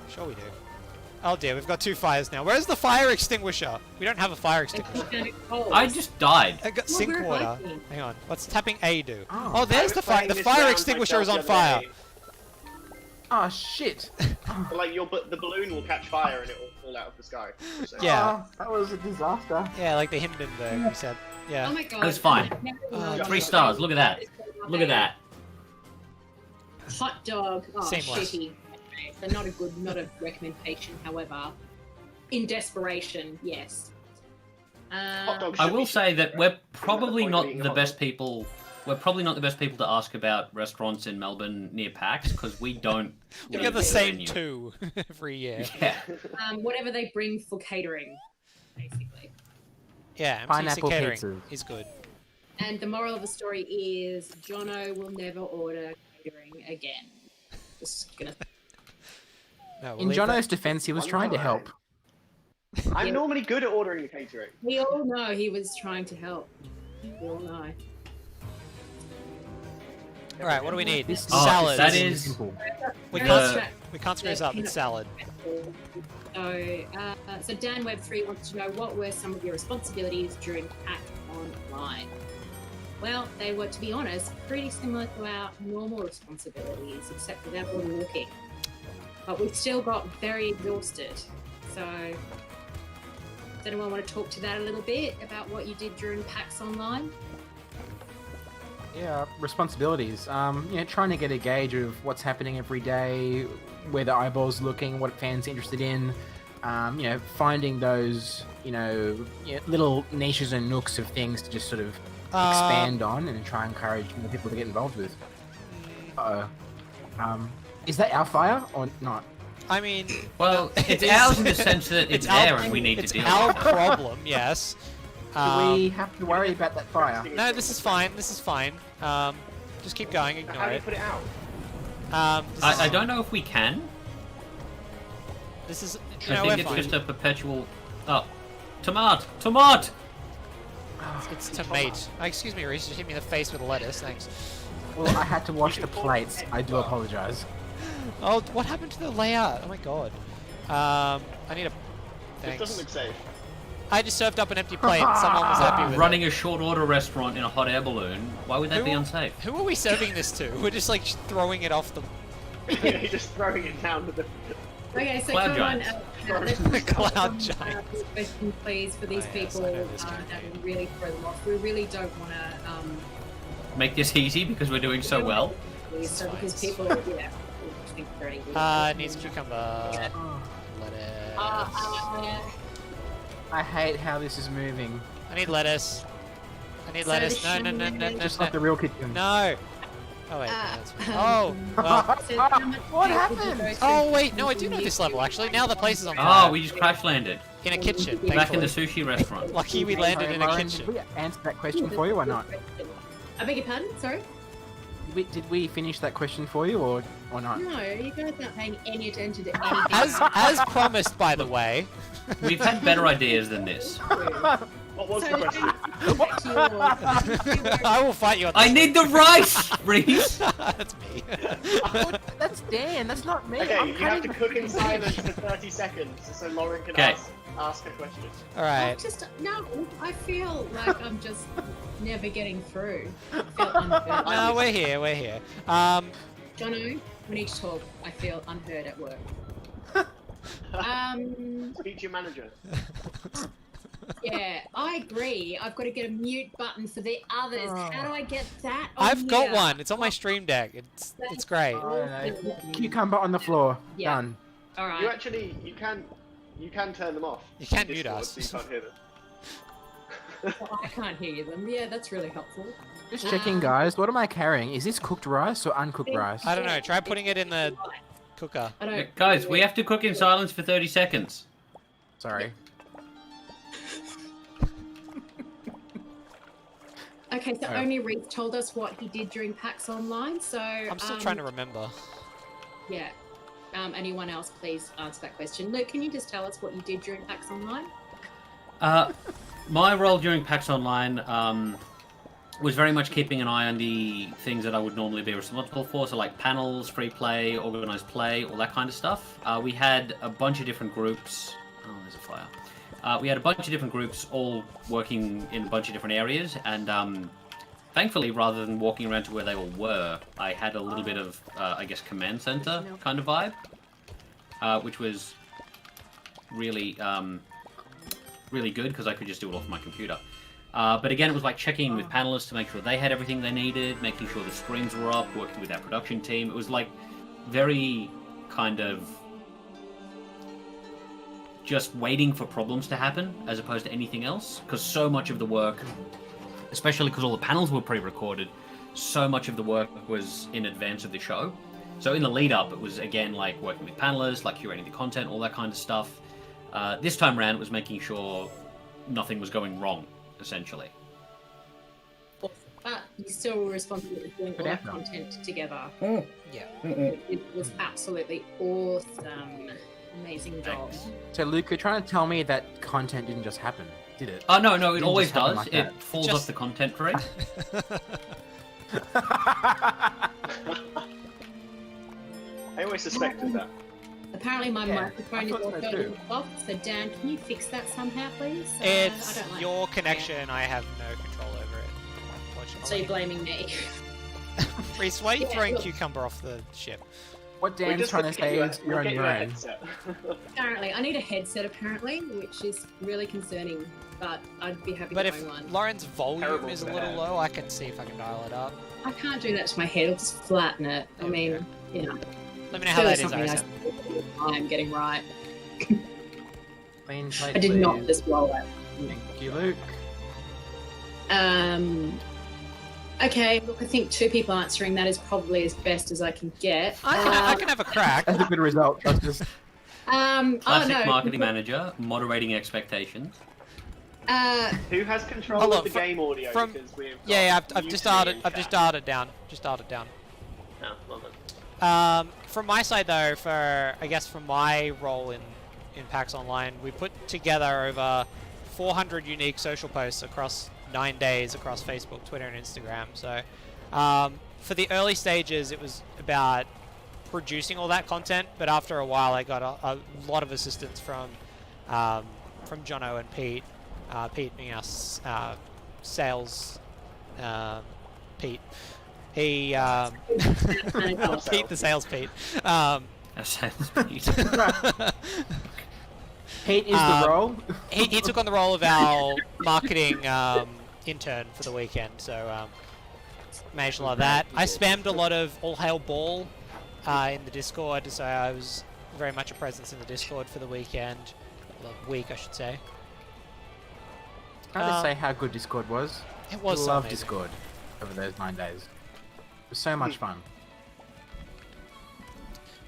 Sure we do. Oh dear, we've got two fires now. Where's the fire extinguisher? We don't have a fire I extinguisher. found it cold. I just died. I got Well, sink we're water. working. Hang on, what's tapping A do? Oh. Oh, I there's was the fire. playing The this fire round extinguisher is on myself the other fire. day. Oh, shit. Like the balloon will catch fire and it will fall out of the sky. So- Yeah. Oh, that was a disaster. Yeah, like the Hindenburg, we said. Oh Yeah. my god. That's fine. I've never Oh, known 3 that. stars. Look at that. Look at that. Hot dog. Oh, Seamless. shitty. Okay, so not a recommendation, however. In desperation, yes. Hot dog I should will be- say that we're probably point not being the hot best dog. people. We're probably not the best people to ask about restaurants in Melbourne near PAX because we don't. We live get the near same venue. 2 every year. Yeah. Whatever they bring for catering, basically. Yeah, MCC Pineapple catering pizzas. is good. And the moral of the story is Jono will never order catering again. Just gonna. No, we'll In leave Jono's defense, he was One trying to time. help. I'm normally good at ordering the catering. We all know he was trying to help. We all know. All right, what do we need? This Salad. that is- simple. We The- can't screw this up. It's salad. So Dan Web 3 wants to know what were some of your responsibilities during PAX Online. Well, they were, to be honest, pretty similar to our normal responsibilities, except without all the walking. But we still got very exhausted. So, does anyone want to talk to that a little bit about what you did during PAX Online? Yeah, responsibilities. Trying to get a gauge of what's happening every day, where the eyeballs looking, what fans are interested in. Finding those, little niches and nooks of things to just sort of expand on and try and encourage more people to get involved with. Is that our fire or not? I mean, Well, it's ours in the sense that it's there and we need to it's deal our with it. problem. Yes. Do we have to worry about that fire? No, this is fine. This is fine. Just keep going. How Ignore do you it. put it out? I don't know if we can. This is. I No, think we're it's fine. just a perpetual. Oh, tomat! It's tomato. Excuse me, Reese. You hit me in the face with a lettuce. Thanks. Well, I had to wash the plates. I do apologize. Oh, what happened to the layout? Oh my god. I need a. This doesn't Thanks. look safe. I just served up an empty plate. And someone was happy with Running a short order restaurant in a hot air balloon. Why would that be Who- unsafe? it. Who are we serving this to? We're just like throwing it off the. You're just throwing it down to the. Okay, so Cloud come on, giants. let's Cloud some, giants. questions, please, for these Oh, yes, people I know this that campaign. will really throw them off. We really don't want to. Make this easy because we're doing so well. So fine, because it's people, fine. yeah, think they're angry. Needs cucumber. Lettuce. I hate how this is moving. I need lettuce. I need So lettuce. the No, no, no, no, no, Just like the no. real kitchen. No. Oh wait. Ah, That's fine. Oh. Well. So how much What help would you happened? go to Oh wait. No, I do from know this YouTube? level actually. Now the place is on Oh, fire. we just crash landed. In a kitchen. Back in the Thankfully. sushi restaurant. Lucky we landed Sorry, in a Lauren, kitchen. Did we answer that question for you or not? I beg your pardon? Sorry? Did we finish that question for you or not? No, you guys aren't paying any attention to anything. As promised, by the way. We've had better ideas than this. What was the question? I will fight you on this. I need the rice, Reese. That's me. Oh, that's Dan. That's not me. Okay, I'm you have to cutting cook in silence for 30 seconds so Lauren can Okay. ask a question. All right. I feel like I'm just never getting through. I feel unheard. No, we're here. We're here. Jono, we need to talk. I feel unheard at work. Speak to your manager. Yeah, I agree. I've got to get a mute button for the others. How do I get that? On I've got here? one. It's on my stream deck. It's great. Oh, no. Cucumber on the floor. Yeah. Done. All right. You actually, you can turn them off. You can in mute Discord, us. So you can't hear them. I can't hear them. Yeah, that's really helpful. Just checking, guys. What am I carrying? Is this cooked rice or uncooked rice? I don't know. Try putting it in the cooker. I don't. Guys, we have to cook in silence for 30 seconds. Sorry. Okay, so Oh. only Reese told us what he did during PAX Online. So I'm still trying to remember. Yeah. Anyone else, please answer that question. Luke, can you just tell us what you did during PAX Online? My role during PAX Online was very much keeping an eye on the things that I would normally be responsible for, so like panels, free play, organized play, all that kind of stuff. We had a bunch of different groups. Oh, there's a fire. We had a bunch of different groups all working in a bunch of different areas, and thankfully, rather than walking around to where they all were, I had a little bit of, I guess, command center kind of vibe, which was really, really good because I could just do it off my computer. But again, it was like checking in with panelists to make sure they had everything they needed, making sure the screens were up, working with our production team. It was like very kind of just waiting for problems to happen as opposed to anything else, because so much of the work, especially because all the panels were pre-recorded, so much of the work was in advance of the show. So in the lead up, it was again like working with panelists, like curating the content, all that kind of stuff. This time around, it was making sure nothing was going wrong, essentially. But you still were responsible for doing all that content together. Yeah. It was absolutely awesome. Amazing job. Thanks. So, Luke, you're trying to tell me that content didn't just happen, did it? Oh, no, it Didn't always just happen does. like It that. falls Just- off the content tree. I always suspected that. Apparently my Yeah, microphone I is thought so also a too. little off, so Dan, can you fix that somehow, please? It's I don't like your it. connection. I have no control over it, So you're unfortunately. blaming me. Reese, why are you Yeah, throwing look. cucumber off the ship? What We're Dan's just trying to looking at say you, is you're on we'll get your you a own. headset. Apparently, I need a headset apparently, which is really concerning, but I'd be happy But to if own one. Lauren's volume Terrible is a for the little hair. low, I can see if I can dial it up. I can't do that to my head, I'll just flatten it. I There we mean, you know, Let me know how that is, something Arisen. I'm getting right. Clean plate, I did not please. just roll it. Thank you, Luke. Okay, look, I think 2 people answering that is probably as best as I can get. I can have a crack. That's a good result. That's just Classic marketing manager, moderating expectations. Who has control Hold of on, the game audio? from- Because we've got Yeah, I've mutiny just dialed it. in I've just chat. dialed it down. Just dialed it down. Oh, well done. From my side though, I guess from my role in PAX Online, we put together over 400 unique social posts across 9 days across Facebook, Twitter, and Instagram. So for the early stages, it was about producing all that content, but after a while, I got a lot of assistance from Jono and Pete. Pete being our sales Pete. He Pete the sales Pete. That sounds Pete. Pete is the role. he took on the role of our marketing intern for the weekend, so managed a lot of that. I spammed a lot of All Hail Ball in the Discord, so I was very much a presence in the Discord for the weekend. The week, I should say. Can I just say how good Discord was? It was so Love amazing. Discord over those 9 days. It was so much fun.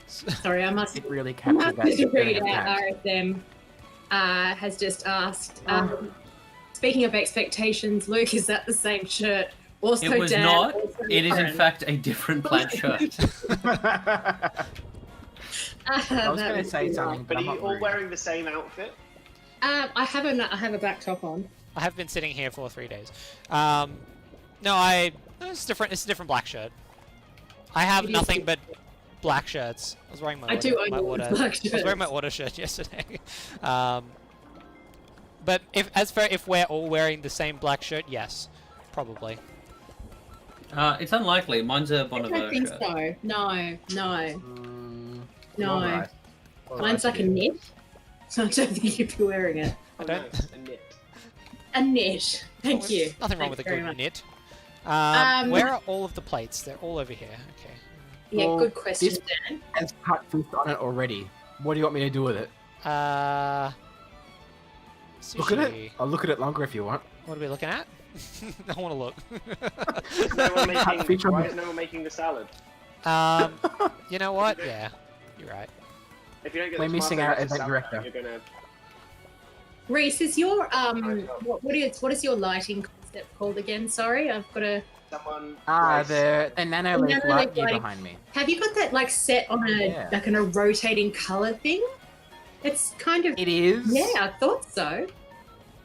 Sorry, I must It really I captured must that read spirit of out PAX. RSM has just asked, speaking of expectations, Luke, is that the same shirt? Also, It was Dan, not. also It is in Lauren. fact a different plaid shirt. I was going to say something, But but are I'm you not all rude. wearing the same outfit? I have a black top on. I have been sitting here for 3 days. No, it's different. It's a different black shirt. I have It is nothing but black shirts. I was wearing my I do own my one order. black I was wearing shirt. my order shirt yesterday. But if we're all wearing the same black shirt, yes, probably. It's unlikely. Mine's a I Bon don't Iver think shirt. so. No. You're No. right. All Mine's right, like a knit, so I don't think you'd be wearing it. I don't. Nice, a knit. A knit. Thank you. Nothing wrong Thanks with a very good much. knit. Um, Where are all of the plates? They're all over here. Okay. Yeah, Well, good question, this- Dan. Has cut fish on it already. What do you want me to do with it? Look at it. Sushi. I'll look at it longer if you want. What are we looking at? I want to look. No one Cut fish on why the- is no one making the salad? You know what? Yeah, you're right. If you don't get We're the missing tomato our lettuce event salad, director. You're gonna. Reese, is your what is your lighting concept called again? Sorry, I've got a. Someone. The nano leaf Nano light leaf gear lighting. behind me. Have you got that like set on a Yeah. like in a rotating color thing? It's kind of. It is. Yeah, I thought so.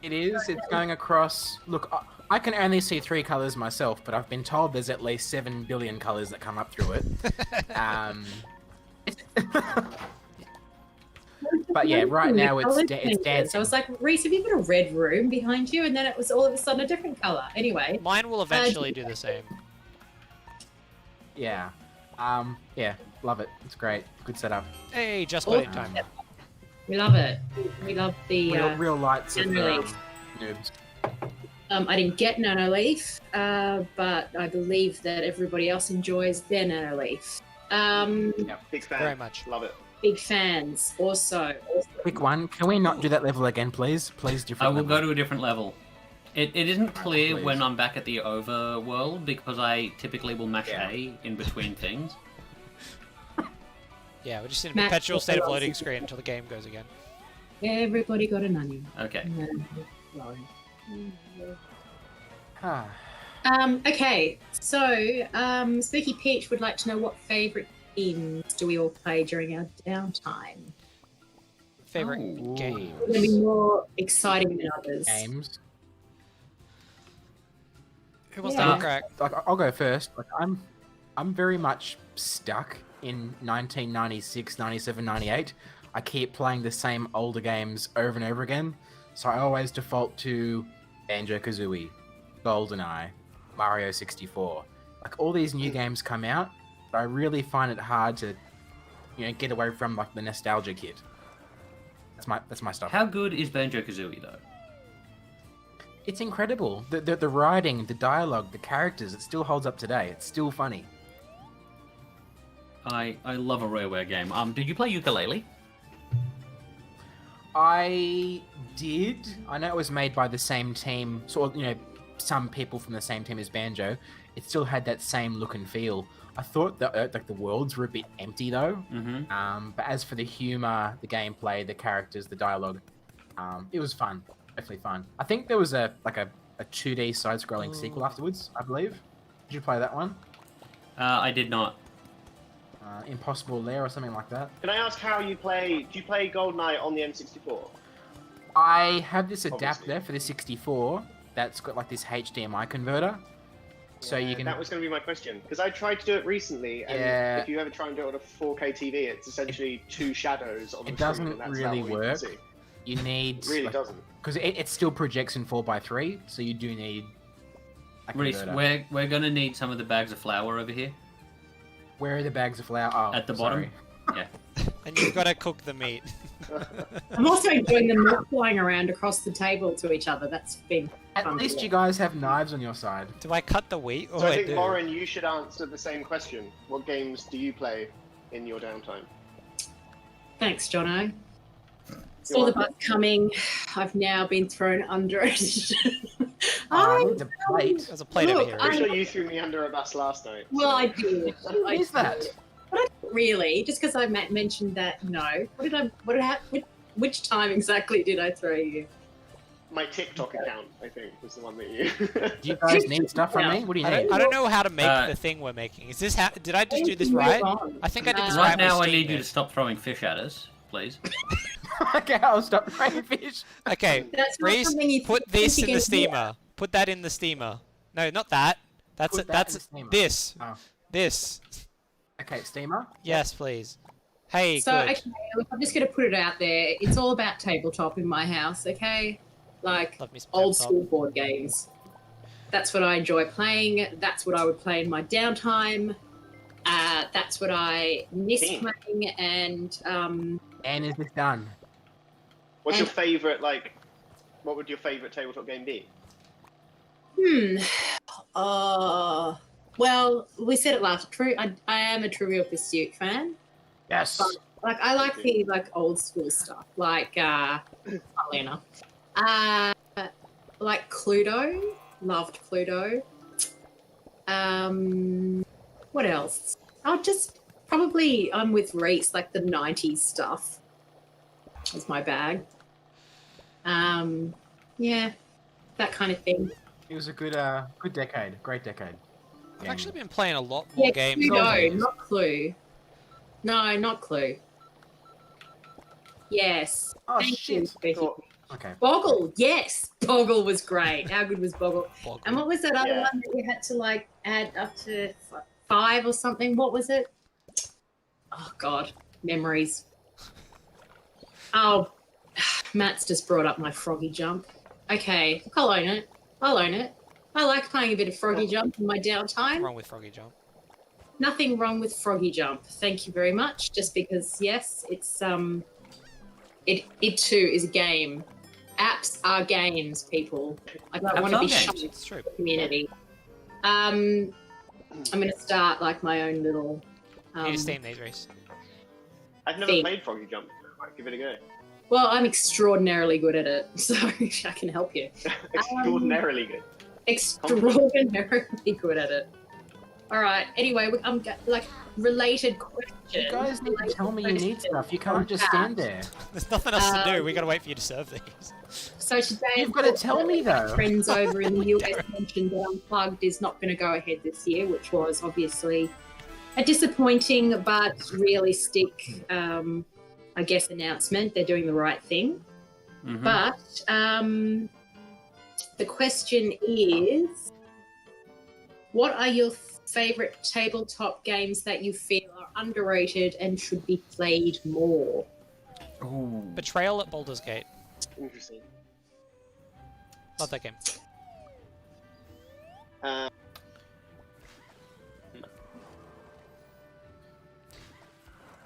It is. It's going across. Look, I can only see 3 colors myself, but I've been told there's at least 7 billion colors that come up through it. But yeah, right now it's Colours dancing. So I was like, Reese, have you got a red room behind you? And then it was all of a sudden a different color. Anyway, Mine will eventually do the same. Yeah. Yeah. Love it. It's great. Good setup. Hey, just got in Um, time. we love it. We love the. real lights of Nano noobs. I didn't get Nanoleaf, but I believe that everybody else enjoys their Nanoleaf. Big fan. Very much. Love it. Big fans. Also. Quick one. Can we not do that level again, please? Please, I different will level. go to a different level. It isn't clear please. when I'm back at the overworld because I typically will mash Yeah. A in between things. Yeah, we're just in a Matt, perpetual state of what loading else? screen until the game goes again. Everybody got an onion. Okay. Ah. Okay, so Spooky Peach would like to know what favourite games do we all play during our downtime? Favorite Ooh. game? Going to be more exciting than others. Games. Who wants Yeah. to crack? Like, I'll go first. Like, I'm very much stuck in 1996, 97, 98. I keep playing the same older games over and over again, so I always default to Banjo-Kazooie, GoldenEye, Mario 64. Like, all these new games come out, but I really find it hard to, get away from like the nostalgia kit. That's my stuff. How good is Banjo-Kazooie though? It's incredible. The writing, the dialogue, the characters, it still holds up today. It's still funny. I love a Rareware game. Did you play Ukulele? I did. I know it was made by the same team, sort of, some people from the same team as Banjo. It still had that same look and feel. I thought that the worlds were a bit empty though. Mm-hmm. But as for the humor, the gameplay, the characters, the dialogue, it was fun. Definitely fun. I think there was a 2D side-scrolling sequel afterwards, I believe. Did you play that one? I did not. Impossible Lair or something like that. Can I ask how you play? Do you play GoldenEye on the N64? I have this Obviously. adapter for the 64 that's got like this HDMI converter. So you can. That was going to be my question because I tried to do it recently, and Yeah. if you ever try and do it on a 4K TV, it's essentially two shadows on the It screen, doesn't and that's really about all you work. can see. You need. It really doesn't. Because it still projects in 4:3, so you do need. A Reese, converter. we're gonna need some of the bags of flour over here. Where are the bags of flour? Oh, At the sorry. bottom? Yeah. And you've got to cook the meat. I'm also enjoying them not flying around across the table to each other. That's been At fun. least you guys have knives on your side. Do I cut the wheat? So I think, do? Lauren, you should answer the same question. What games do you play in your downtime? Thanks, Jono. You're Saw the welcome. bus coming. I've now been thrown under it. I I need a plate. There's a plate over Look, here. I- Pretty sure you threw me under a bus last night. well, I did. Who is that? But I didn't really, just because I mentioned that. No. Which time exactly did I throw you? My TikTok account, I think, was the one that you. Do you guys need stuff from me? What do you need? I don't know how to make Uh, the thing we're making. Is this how? Did I just do this Move right? on. I think I did this Uh, right. Right now, I with need you steam to stop throwing fish at us, please. Okay, I'll stop throwing fish. it. Okay, That's not Reese, something you put think this you in the can do. steamer. Put that in the steamer. No, not that. That's Put it. that That's in the steamer. this. Oh. This. Okay, steamer. Yes, please. Hey, So, good. okay, look, I'm just going to put it out there. It's all about tabletop in my house, okay? Like Love me some old tabletop. school board games. That's what I enjoy playing. That's what I would play in my downtime. That's what I miss Damn. playing. And And is this done? What's your And- favorite, what would your favorite tabletop game be? well, we said it last. I am a Trivial Pursuit fan. Yes. But, like, I like the old school stuff, like funnily enough, like Cluedo. Loved Cluedo. What else? I'll just probably I'm with Reese, like the '90s stuff. Is my bag. Yeah, that kind of thing. It was a good decade. Great decade. I've actually been playing a lot more Yeah, games. Cluedo, these days. not Clue. No, not Clue. Yes. Oh Thank shit. you, Becky. Thought- Okay. Boggle, yes, Boggle was great. How good was Boggle? Boggle. And what was that other Yeah. one that you had to add up to 5 or something? What was it? Oh God, memories. Oh, Matt's just brought up my Froggy Jump. Okay, I'll own it. I'll own it. I like playing a bit of Froggy Jump in my downtime. Wrong with Froggy Jump. Nothing wrong with Froggy Jump. Thank you very much. Just because, yes, it's it too is a game. Apps are games, people. I don't Apps want to are be games. shunned It's true. community. I'm going to start my own little. You need to steam these, Reese. I've never Thing. played Froggy Jump. I might give it a go. Well, I'm extraordinarily good at it, so I can help you. Extraordinarily good. Extraordinarily good at it. All right. Anyway, I'm related question. You guys need to tell me you need stuff. You can't just stand there. There's nothing else to do. We gotta wait for you to serve these. So today, You've got to tell me though. friends over in the US mentioned that Unplugged is not going to go ahead this year, which was obviously a disappointing but realistic, I guess, announcement. They're doing the right thing. Mhm. But the question is, What are your favorite tabletop games that you feel are underrated and should be played more? Ooh. Betrayal at Baldur's Gate. Interesting. Love that game.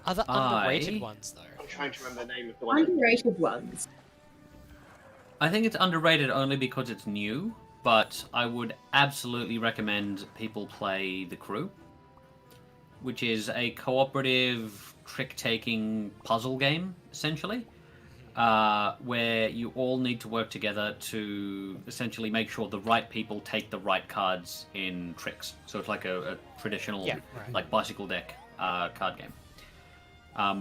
Other underrated ones, though. I'm trying to remember the name of the one. Underrated ones. I think it's underrated only because it's new, but I would absolutely recommend people play The Crew, which is a cooperative trick-taking puzzle game, essentially, where you all need to work together to essentially make sure the right people take the right cards in tricks. So it's like a traditional, like bicycle deck card game.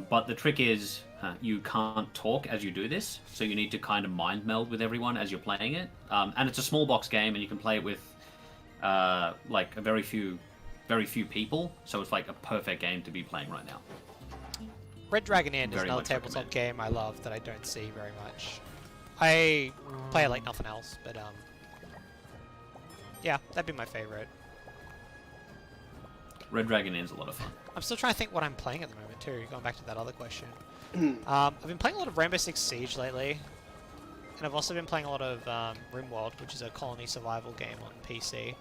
But the trick is you can't talk as you do this, so you need to kind of mind meld with everyone as you're playing it. And it's a small box game, and you can play it with like a very few people. So it's like a perfect game to be playing right now. Red Dragon Inn is Very another much tabletop recommend. game I love that I don't see very much. I play it like nothing else, but yeah, that'd be my favorite. Red Dragon Inn's a lot of fun. I'm still trying to think what I'm playing at the moment too, going back to that other question. I've been playing a lot of Rainbow Six Siege lately, and I've also been playing a lot of RimWorld, which is a colony survival game on PC.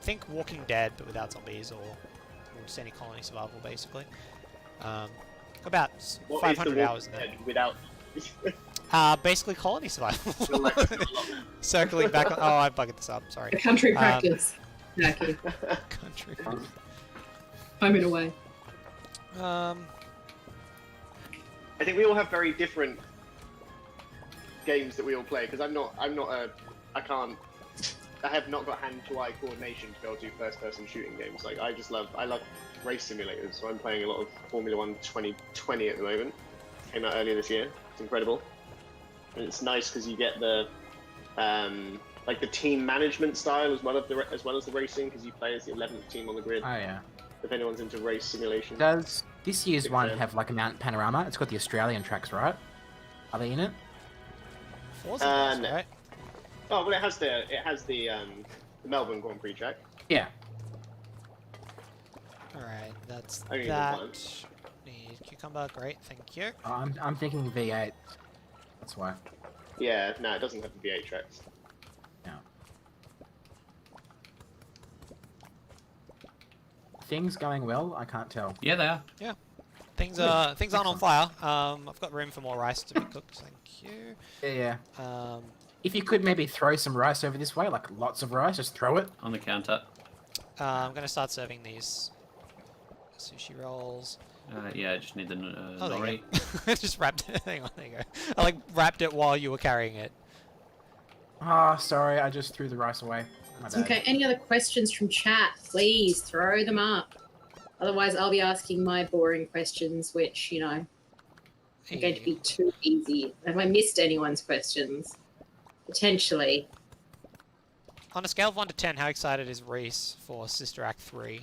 Think Walking Dead, but without zombies, or just any colony survival, basically. About What 500 is the hours in there. without? Basically colony survival. Circling back on... Oh, I bugged this up, sorry. A country practice. Okay. Country. Home and away. I think we all have very different games that we all play, because I have not got hand-to-eye coordination to be able to do first-person shooting games. Like, I love race simulators, so I'm playing a lot of Formula 1 2020 at the moment. Came out earlier this year. It's incredible. And it's nice because you get the like the team management style as well as the racing, because you play as the 11th team on the grid. Oh yeah. If anyone's into race simulation. Does this year's one have like a mountain panorama? It's got the Australian tracks, right? Are they in it? Forza does, no. right? Oh, well, it has the Melbourne Grand Prix track. Yeah. Alright, that's I need that. one. Need cucumber, great, thank you. I'm thinking V8. That's why. Yeah, no, it doesn't have the V8 tracks. No. Things going well? I can't tell. Yeah, they are. Things aren't on fire. I've got room for more rice to be cooked, thank you. Yeah. Um, If you could maybe throw some rice over this way, like lots of rice, just throw it. On the counter. I'm gonna start serving these sushi rolls. Yeah, I just need the Oh, there nori. you go. I just wrapped it. Hang on, there you go. I like wrapped it while you were carrying it. Ah, sorry, I just threw the rice away. My bad. Okay, any other questions from chat? Please throw them up. Otherwise, I'll be asking my boring questions, which, you know, are going to be too easy. Have I missed anyone's questions? Potentially. On a scale of 1 to 10, how excited is Reese for Sister Act 3?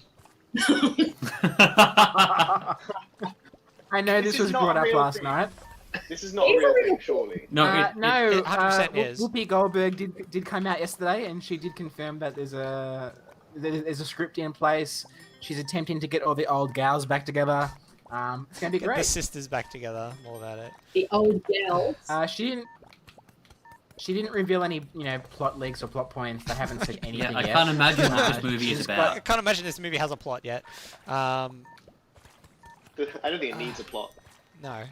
I know this was not brought a up real last thing. night. This is not a real thing, surely. No, No, 100% is. Whoopi Goldberg did come out yesterday, and she did confirm that there's a script in place. She's attempting to get all the old gals back together. It's gonna be Get the great. sisters back together. More about it. The old girls. She didn't reveal any, plot leaks or plot points. They haven't said anything yeah, I yet. can't imagine what this movie she's is got- I about. can't imagine this movie has a plot yet. I don't think it needs a plot. No.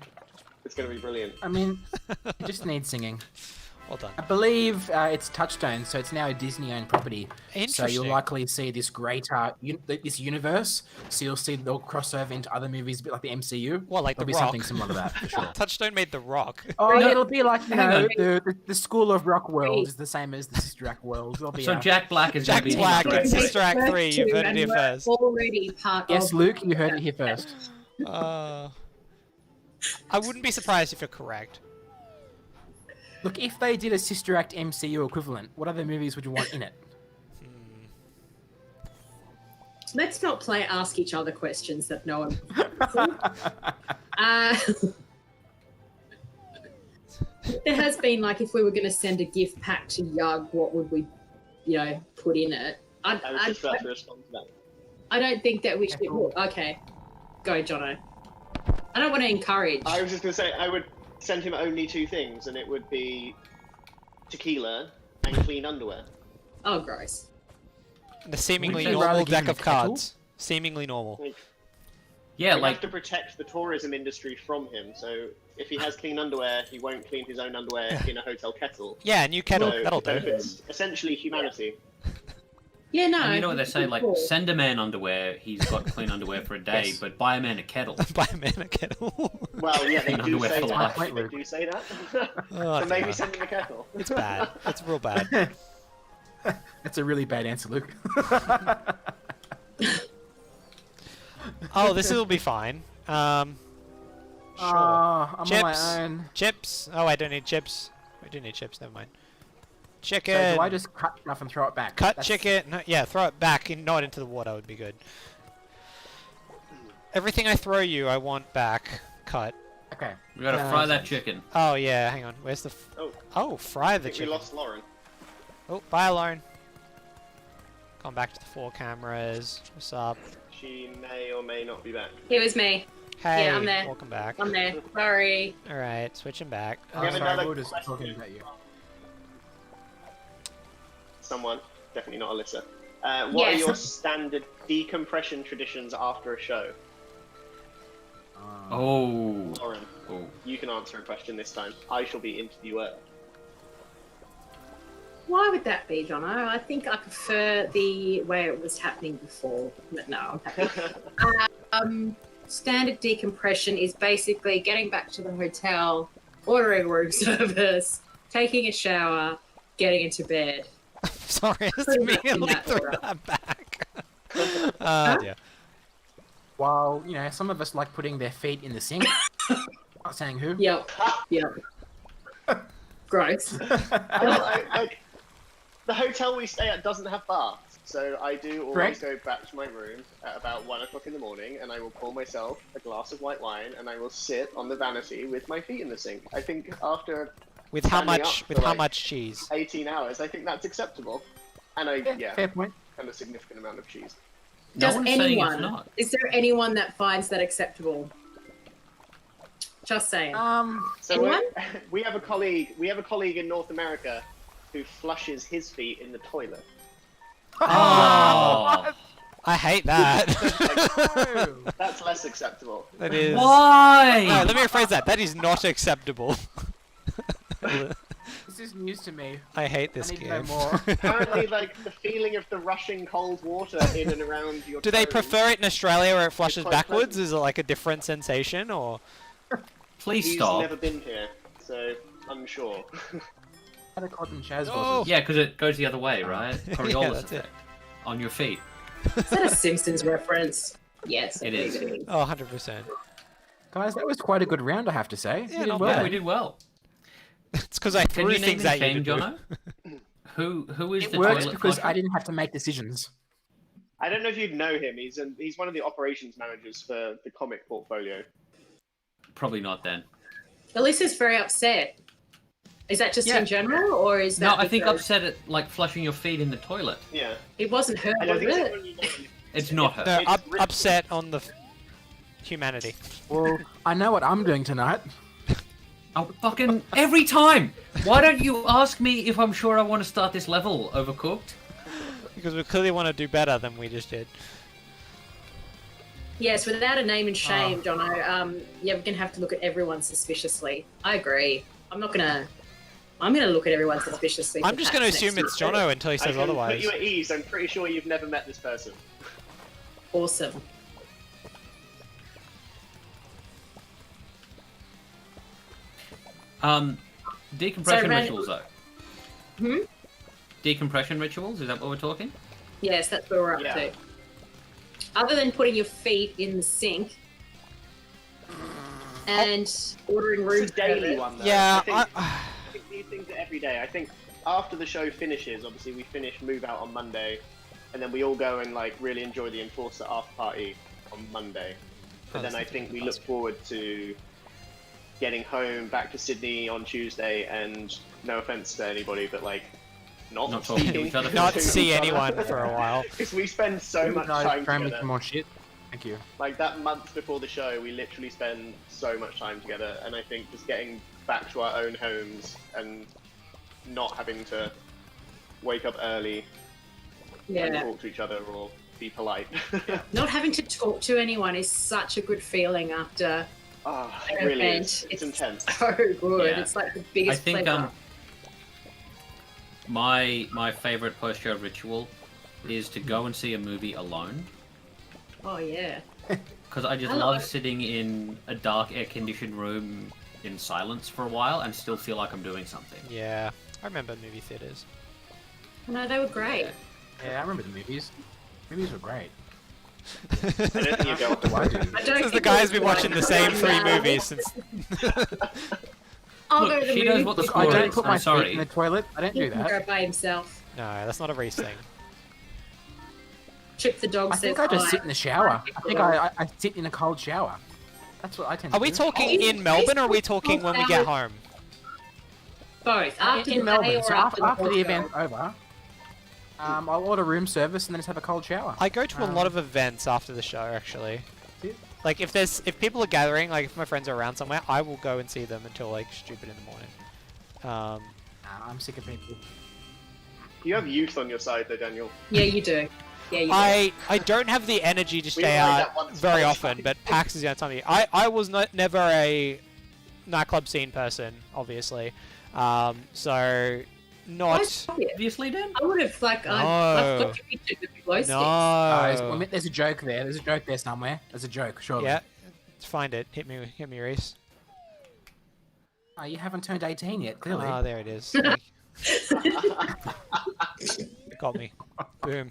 It's going to be brilliant. I mean, it just needs singing. Well done. I believe it's Touchstone, so it's now a Disney-owned property. So Interesting. you'll likely see this great this universe. So you'll see they'll cross over into other movies, a bit like the MCU. Well, like There'll The be Rock. something similar to that for sure. Touchstone made The Rock. Oh, No, it'll be like hang on. the School of Rock world is the same as the Sister Act world. There'll be So Jack Black is going Jack to be Black in and it. Sister Act 3, you've heard it here first. Already part yes, of. Luke, you heard it here first. I wouldn't be surprised if you're correct. Look, if they did a Sister Act MCU equivalent, what other movies would you want in it? Let's not ask each other questions that no one. There has been, like, if we were going to send a gift pack to Yug, what would we, put in it? I was just about to respond to that. I don't think that we should. cool. Okay, go, Jono. I don't want to encourage. I was just going to say, I would send him only 2 things, and it would be tequila and clean underwear. Oh, gross. The seemingly Would you rather normal give deck him a of kettle? cards. Seemingly normal. Yeah, We like have to protect the tourism industry from him, so if he has clean underwear, he won't clean his own underwear in a hotel kettle. Yeah, new kettle. So That'll it do. benefits essentially humanity. Yeah, no. and you know what they say, like cool. send a man underwear, he's got clean underwear for a day, Yes. but buy a man a kettle. Buy a man a kettle. Well, yeah, they Clean do underwear say for that. life. They do say that. Oh, So maybe dear. send him a kettle. It's bad. It's real bad. That's a really bad answer, Luke. Oh, this will be fine. Sure. Oh, I'm Chips. on my own. Chips. Oh, I don't need chips. I do need chips. Never mind. So Chicken. do I just cut stuff and throw it back? Cut That's- chicken. No, yeah, throw it back, not into the water would be good. Everything I throw you, I want back. Cut. Okay. We gotta fry that chicken. Oh yeah, hang on. Where's the? Oh. Oh, fry I the think we chicken. lost Lauren. Oh, bye, Lauren. Gone back to the 4 cameras. What's up? She may or may not be back. It was me. Hey, I'm there. welcome back. I'm there. Sorry. All right, switching back. Oh, We have sorry, another we were just question. talking about you. Someone, definitely not Alyssa. What are Yes. your standard decompression traditions after a show? Oh. Lauren, Oh. you can answer a question this time. I shall be interviewer. Why would that be, Jono? I think I prefer the way it was happening before. But no, I'm happy. Standard decompression is basically getting back to the hotel, ordering room service, taking a shower, getting into bed. Sorry, I just Pretty much in immediately that threw order. that back. Oh dear. While, you know, some of us like putting their feet in the sink. Not saying who. Yep. Yep. Gross. Like, the hotel we stay at doesn't have baths, so I do always Correct. go back to my room at about 1 o'clock in the morning, and I will pour myself a glass of white wine, and I will sit on the vanity with my feet in the sink. I think after With how Standing much? up With for, how like- much cheese? 18 hours, I think that's acceptable. And Fair point. and a significant amount of cheese. No Does one's saying it's anyone? not. Is there anyone that finds that acceptable? Just saying. So Anyone? we have a colleague. We have a colleague in North America who flushes his feet in the toilet. Oh. I hate that. No. That's less acceptable. That is. Why? No, let me rephrase that. That is not acceptable. This is news to me. I hate this I need to game. know more. Apparently, like the feeling of the rushing cold water in and around your. Do they toes. prefer it in Australia where it flushes quite backwards? pleasant. Is it like a different sensation or? Please He's stop. never been here, so unsure. Had a cotton Chaz Oh. voices. Yeah, because it goes the other way, right? Yeah, Coriolis that's it. effect. On your feet. Is that a Simpsons reference? Yes, I It believe is. it is. Oh, 100%. Guys, that was quite a good round, I have to say. Yeah, You did not well. Yeah, bad. we did well. It's because I Can threw you name things the at you. game, to do. Jono? Who is It the works toilet because flusher? I didn't have to make decisions. I don't know if you'd know him. He's one of the operations managers for the comic portfolio. Probably not then. Alyssa's very upset. Is that just Yeah. in general, or is No, that? I think because upset at like flushing your feet in the toilet. Yeah. it wasn't her, I don't was think it? it's anyone you know. It's not her. No, It's written- upset on the humanity. Well, I know what I'm doing tonight. Oh, fucking every time! Why don't you ask me if I'm sure I want to start this level, Overcooked? Because we clearly want to do better than we just did. Yes, without a name and shame, Oh. Jono. Yeah, we're gonna have to look at everyone suspiciously. I agree. I'm gonna look at everyone suspiciously. I'm for just going to PAX assume next it's week. Jono until he I says can otherwise. put you at ease. I'm pretty sure you've never met this person. Awesome. Decompression So, Ran- rituals though. Hmm? Decompression rituals, is that what we're talking? Yes, that's where we're up Yeah. to. Other than putting your feet in the sink and ordering room It's a daily service. one, though. Yeah, I think these things are every day. I think after the show finishes, obviously we finish Move Out on Monday, and then we all go and like really enjoy the Enforcer after party on Monday. But then I think we look forward to getting home back to Sydney on Tuesday, and no offense to anybody, but like not talking to speaking. each other. Not see anyone for a while. Because we spend so much time Throw me together. some more shit. Thank you. Like that month before the show, we literally spend so much time together, and I think just getting back to our own homes and not having to wake up early and Yeah. talk to each other or be polite. Not having to talk to anyone is such a good feeling after It an really event. is. It's intense. so good. Yeah. It's like the I biggest think pleasure. my favorite post-show ritual is to go and see a movie alone. Oh yeah. Because I just I love love- sitting in a dark, air-conditioned room in silence for a while and still feel like I'm doing something. Yeah, I remember movie theaters. No, they were great. Yeah, I remember the movies. Movies were great. I don't think you go up What do I do? I don't This is the think guy's it been was watching the like- same 3 movies since. I'll Look, go to the she movie. knows what the with score you. I don't is. put I'm my feet sorry. in the toilet. I don't He do can go that. by himself. No, that's not a Reese thing. Chip the dog I says think I just hi. sit in the shower. I think I sit in a cold shower. That's what I tend to Are we do. talking in Melbourne or are we talking when we get home? Both. After in the Melbourne? day or So after after the show? event's over, I'll order room service and then just have a cold shower. I go to a lot of events after the show, actually. Like, if people are gathering, like if my friends are around somewhere, I will go and see them until like stupid in the morning. Nah, I'm sick of people. You have youth on your side, though, Daniel. Yeah, you do. Yeah, you do. I don't have the energy to stay tried out that once very upon a often, time. but PAX is the only time of year. I was never a nightclub scene person, obviously. So not. Obviously, Dan. I would have I've No. got you to the glow sticks. No. There's a joke there. There's a joke there somewhere. There's a joke, surely. Yeah, let's find it. Hit me, Reese. Oh, you haven't turned 18 yet, clearly. Ah, there it is. Got me. Boom.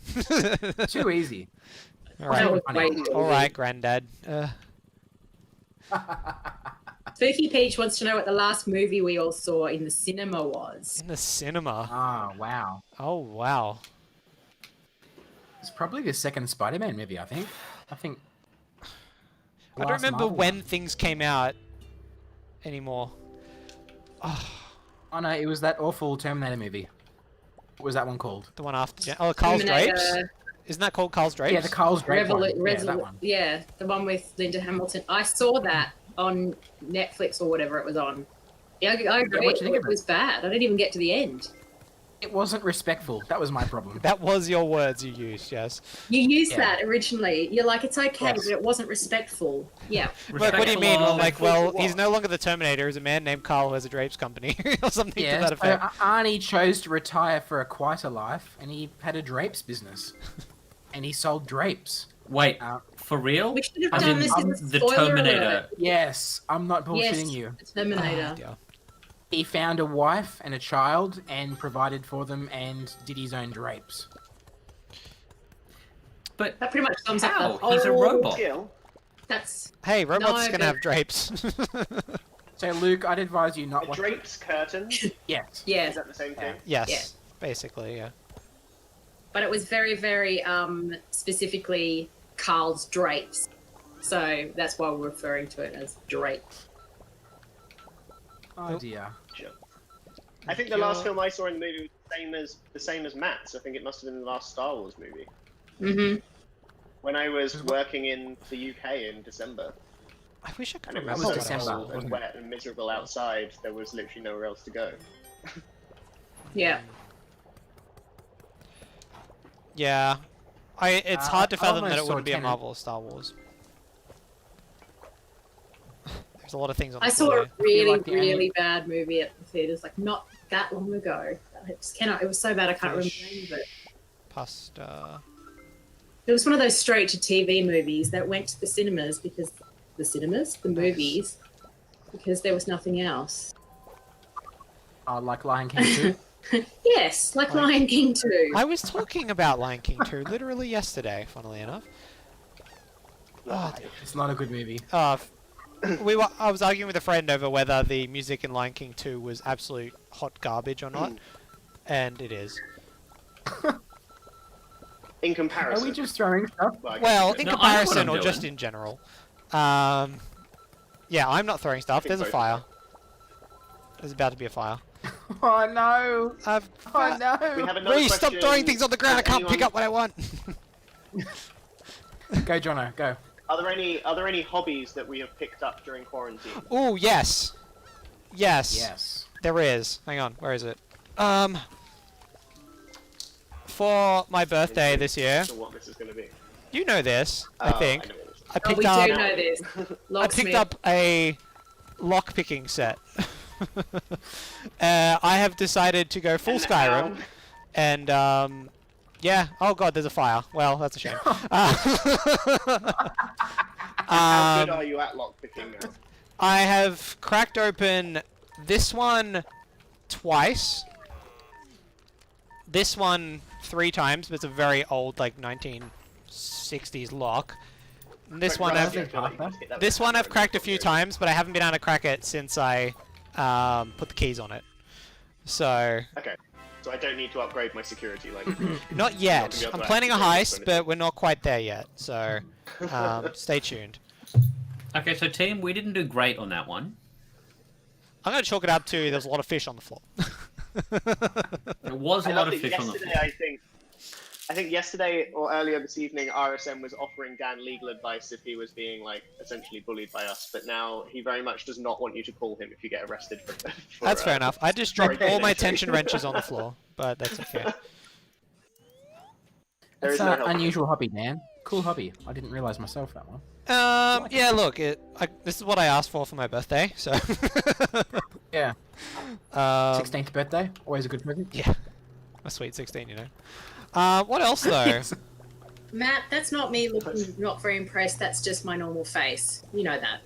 Too easy. All That right, was funny. way too all easy. right, Granddad. Spooky Peach wants to know what the last movie we all saw in the cinema was. In the cinema. Oh, wow. Oh wow. It's probably the second Spider-Man movie, I think. I I don't last remember Marvel when one. things came out anymore. Oh no, it was that awful Terminator movie. What was that one called? The one after. Oh, Carl's Terminator, Drapes. Isn't that called Carl's Drapes? Yeah, the Carl's Drake one. Yeah, that one. Yeah, the one with Linda Hamilton. I saw that on Netflix or whatever it was on. Yeah, I agree. what'd you think It of it? was bad. I didn't even get to the end. It wasn't respectful. That was my problem. That was your words you used, yes. You used Yeah. that originally. You're like, it's okay, Yes. but it wasn't respectful. Yeah. Like, what do you mean? Respectful Well, of- like, for well, what? he's no longer the Terminator. He's a man named Carl who has a drapes company or something to Yeah, that so effect. Arnie chose to retire for a quieter life, and he had a drapes business, and he sold drapes. Wait, Uh, for real? We should have As done in this as a the spoiler Terminator. alert. Yes, I'm not bullshitting Yes, you. the Terminator. Oh, dear. He found a wife and a child, and provided for them, and did his own drapes. But That pretty much sums how? up the He's a whole- robot. Skill. That's Hey, robots No, can but- have drapes. So, Luke, I'd advise you not A watch. drape's curtain. Yes. yeah, Is that the same thing? yes, Yeah. basically, yeah. but it was very, very specifically Carl's drapes. So that's why we're referring to it as drapes. Oh dear. Sure. I think the last film I saw in the movie was the same as Matt's. I think it must have been the last Star Wars movie. Mm-hmm. When I was working in the UK in December, I wish I could and it was remember was so what I December. cold saw. and wet and miserable outside, there was literally nowhere else to go. Yeah. Yeah. It's Uh, hard to I fathom that almost it saw wouldn't be a Tenet. Marvel or Star Wars. There's a lot of things on the I saw floor a really, like the really bad movie at the theaters, like not that long ago. I just cannot. It was so bad I can't remember the name of it. Pasta. It was one of those straight to TV movies that went to the cinemas because the movies, because there was nothing else. Like Lion King 2. Yes, like Lion King 2. I was talking about Lion King 2 literally yesterday, funnily enough. Oh, dear. It's not a good movie. I was arguing with a friend over whether the music in Lion King 2 was absolute hot garbage or not, and it is. In Are comparison. we just throwing stuff? Well, I guess Well, it in is. No, I know what comparison I'm or doing. just in general. Yeah, I'm not throwing stuff. think There's a both fire. are. There's about to be a fire. Oh no! I've... Oh no! We have another Reese, stop question. throwing things on the ground. I can't pick Anyone- up what I want. Go, Jono, go. Are there any hobbies that we have picked up during quarantine? Oh yes. Yes. Yes. There is. Hang on. Where is it? For my birthday this year, Not sure what this is going to be. you know this, I think. know what this is. I Oh, picked we up. do know this. I picked Locksmith. up a lock picking set. I have decided to go full And Skyrim, how- and yeah. Oh god, there's a fire. Well, that's a shame. How good are you at lockpicking now? I have cracked open this one twice. This one 3 times, but it's a very old, like 1960s lock. And this one Right, I've I feel like you just hit that this with one a I've hammer cracked a and few it's times, but I haven't been able to crack it since I put the keys on it. So Okay, so I don't need to upgrade my security like. not Not yet. gonna be able I'm to planning a activate heist, it. but we're not quite there yet. So stay tuned. Okay, so team, we didn't do great on that one. I'm gonna chalk it up to there's a lot of fish on the floor. There was a I lot love of that fish on the yesterday, floor. I think yesterday or earlier this evening, RSM was offering Dan legal advice if he was being like essentially bullied by us. But now he very much does not want you to call him if you get arrested for. That's fair enough. I just dropped Sorry, all my David. tension wrenches on the floor, but that's okay. There It's is no an help. unusual hobby, Dan. Cool hobby. I didn't realize myself that one. Yeah, look, this is what I asked for my birthday, so. Yeah. 16th birthday, always a good present. Yeah, a sweet 16, you know. What else though? Matt, that's not me looking not very impressed. That's just my normal face. You know that.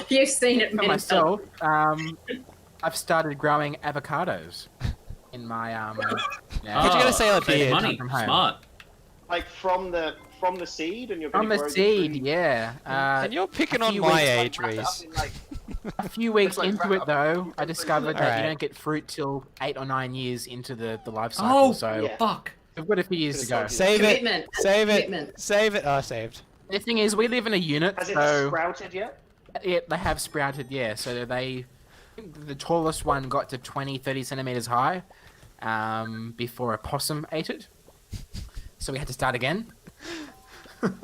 You've seen it For many myself, times. I've started growing avocados in my Could you get a sale at save beard? money. From home. Smart. Like from the seed, and you're From going to the grow seed, fruit. yeah. And you're picking a on few my weeks- age, Wrap it up Reese. in, like, A few weeks like into wrap it, up. though, I discovered that Alright. you don't get fruit till 8 or 9 years into the life cycle. Oh, so yeah. fuck. we've got a few years to go. Save it. Commitment. Save it. Commitment. Save it. Oh, saved. The thing is, we live in a unit, Has it so sprouted yet? yeah, they have sprouted. Yeah, so they, the tallest one got to 20-30 centimeters high, before a possum ate it. So we had to start again.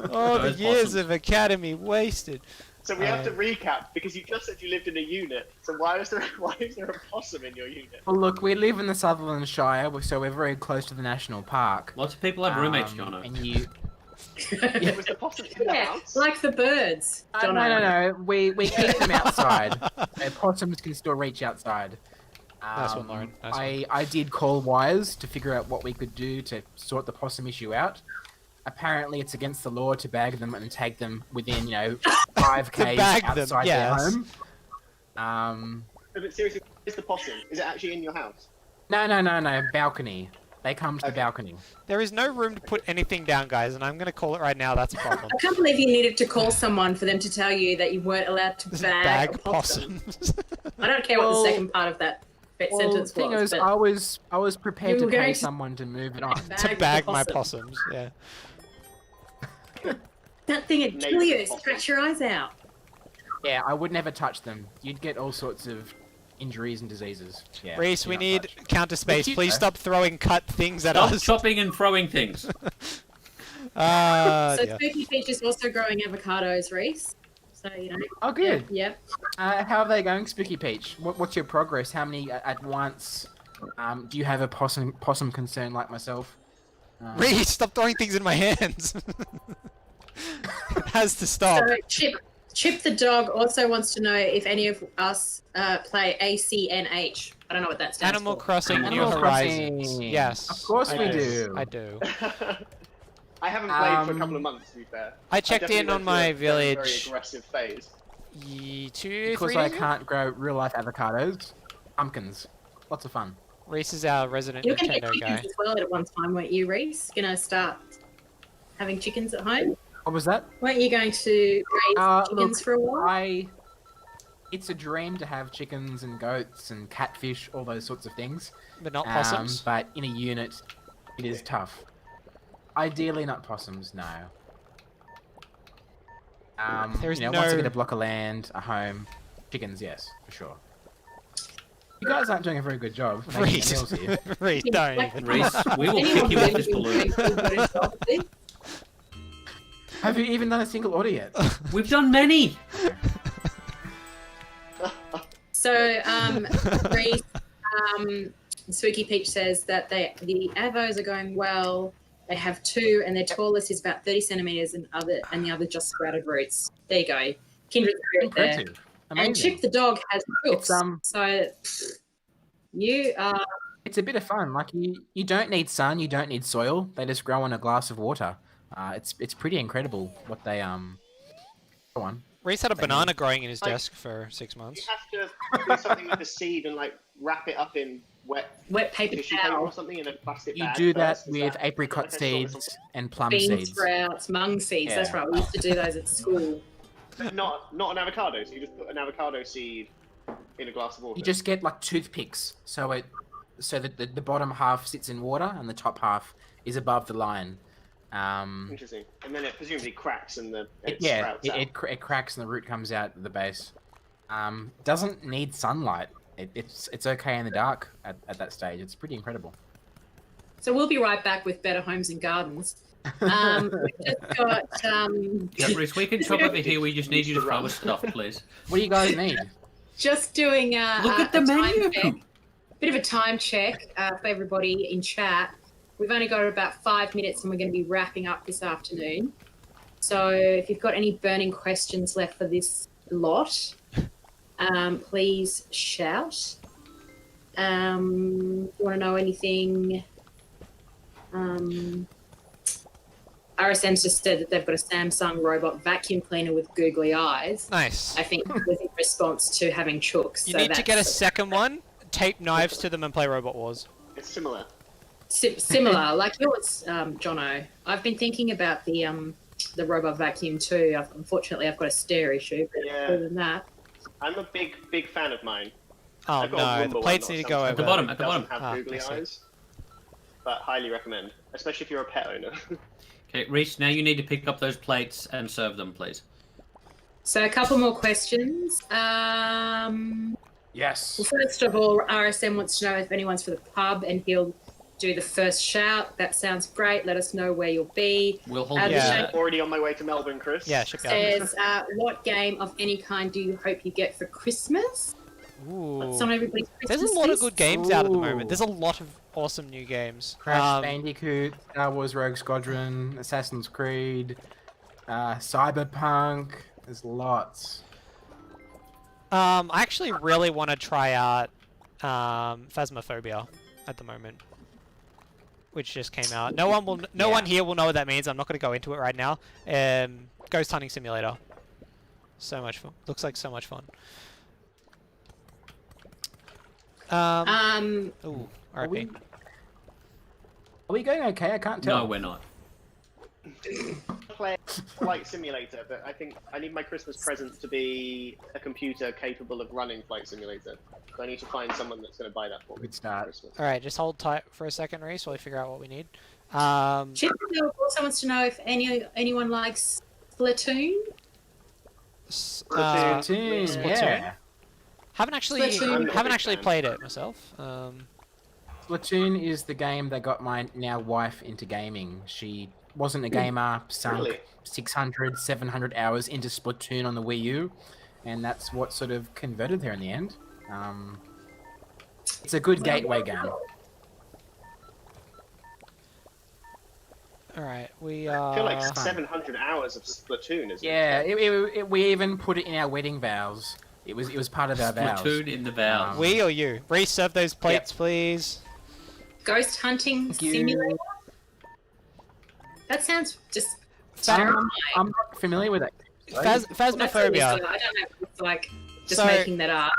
Oh, the Those years possums. of academy wasted. So we have to recap because you just said you lived in a unit. So why is there a possum in your unit? Well, look, we live in the Sutherland Shire, so we're very close to the national park. Lots of people have roommates, Jono. And you, Was the possum in the Yeah, house? like the birds. no, no, we keep them outside. Possums can still reach outside. Nice one, Lauren. Nice I did call wires to figure out what we could do to sort the possum issue out. Apparently, it's against the law to bag them and take them within, 5 k's bag them, outside yes. their home. No, but seriously, where's the possum? Is it actually in your house? No, balcony. They come to the balcony. There is no room to put anything down, guys, and I'm gonna call it right now. That's a problem. I can't believe you needed to call someone for them to tell you that you weren't allowed to bag, a possum. possums. I don't care what Well- the second part of that Well, the sentence thing was. is, but I was prepared You to were pay going to- someone to move it on. To the bag my possum. possums. Yeah. That thing would kill you. Scratch your eyes out. Yeah, I would never touch them. You'd get all sorts of injuries and diseases. Yeah, Reese, do we not need touch. counter space. cute, Please though. stop throwing cut things at Stop us. chopping and throwing things. So Yeah. Spooky Peach is also growing avocados, Reese. So Oh, good. Yep. How are they going, Spooky Peach? What's your progress? How many at once? Do you have a possum concern like myself? Reese, stop throwing things in my hands. It has to stop. So Chip the dog also wants to know if any of us play ACNH. I don't know what that stands Animal for. Crossing New Animal Horizons. Crossing. Yes. Of course I we do. I do. I haven't played for a couple of months, to be fair. I checked definitely in on went my through a very, village. Very aggressive phase. 2, Because 3 I days ago? can't grow real life avocados. Pumpkins. Lots of fun. Reese is our resident You were going to get Nintendo chickens guy. as well at one time, weren't you, Reese? Gonna start having chickens at home? What was that? Weren't you going to raise chickens Look, for a while? It's a dream to have chickens and goats and catfish, all those sorts of things. But not possums. But in a unit, it is tough. Ideally, not possums. No. There's Once I no- get a block of land, a home, chickens, yes, for sure. You guys aren't doing a very good job making Reese. meals here. Reese, don't even. Reese, we will Anyone pick you with believe this you balloon. doing a good job, please? Have you even done a single order yet? We've done many. So, Reese, Spooky Peach says that the avos are going well. They have 2, and their tallest is about 30 centimeters, and the other just sprouted roots. There you go, kindred spirit there. Impressive. Amazing. And Chip the dog has hooks. It's, So you are. It's a bit of fun. Like you don't need sun, you don't need soil. They just grow in a glass of water. It's pretty incredible what they Go on. Reese had a Thank banana growing in his Like- desk for 6 You months. have to do something with the seed and like wrap it up in wet Wet paper tissue paper towel, or something in a plastic You bag. do that first. Is with that apricot like a sort of seeds and plum bean seeds. sprouts, mung seeds. That's Yeah. right. We used to do those at school. Not an avocado. So you just put an avocado seed in a glass of water. You just get like toothpicks, so that the bottom half sits in water and the top half is above the line. Interesting. And then it presumably cracks and it Yeah, sprouts out. it cracks and the root comes out at the base. Doesn't need sunlight. It's okay in the dark at that stage. It's pretty incredible. So we'll be right back with Better Homes and Gardens. We've just got Yeah, Reese, we can chop over here. We just need you to throw us stuff, please. What do you guys need? just doing Look at the a time menu. check. Bit of a time check for everybody in chat. We've only got about 5 minutes and we're going to be wrapping up this afternoon. So if you've got any burning questions left for this lot, please shout. If you want to know anything, RSM's just said that they've got a Samsung robot vacuum cleaner with googly eyes. Nice. I think it was in response to having chooks. You so need to get a that's second one, tape knives to them and play Robot Wars. It's similar. similar, like yours, Jono. I've been thinking about the robot vacuum too. Unfortunately, I've got a stare issue, but Yeah. other than that, I'm a big fan of mine. Oh I've got a no, Roomba the one, plates not need to a go Samsung. over. At the bottom, at the Doesn't bottom. have Ah, googly I see. eyes, but highly recommend, especially if you're a pet owner. Okay, Reese, now you need to pick up those plates and serve them, please. so a couple more questions. Yes. Well, first of all, RSM wants to know if anyone's for the pub, and he'll do the first shout. That sounds great. Let us know where you'll be. We'll hold Yeah. you to I'm that. already on my way to Melbourne, Chris. Yeah, ship out. Says, what game of any kind do you hope you get for Christmas? What's on Ooh. everybody's There's Christmas a lot of list? good games out at the moment. Ooh. There's a lot of awesome new games. Crash Bandicoot, Star Wars Rogue Squadron, Assassin's Creed, Cyberpunk. There's lots. I actually really want to try out Phasmaphobia at the moment, which just came out. No one here will know what that means. I'm not going to go into it right now. Ghost hunting simulator. So much fun. Looks like so much fun. Ooh, Are we, RIP. are we going okay? I can't tell. No, we're not. Play Flight Simulator, but I think I need my Christmas present to be a computer capable of running Flight Simulator. So I need to find someone that's going to buy that for me. Good for start. Christmas. All right, just hold tight for a second, Reese, while we figure out what we need. Chip also wants to know if anyone likes Splatoon. Splatoon, yeah. Haven't actually Splatoon. I'm not a haven't big actually fan. played it myself. Splatoon is the game that got my now wife into gaming. She wasn't a gamer, sunk Really? 600, 700 hours into Splatoon on the Wii U, and that's what sort of converted her in the end. It's a good gateway game. All right, we I feel like fun. 700 hours of Splatoon is Yeah, we even put it in our wedding vows. It was part of our vows. Splatoon in the vows. we or you? Reese, serve those plates, please. Ghost hunting Thank you. simulator. That sounds just I'm terrifying. not familiar with it. Phasmaphobia. I don't know if it's like just So- making that up.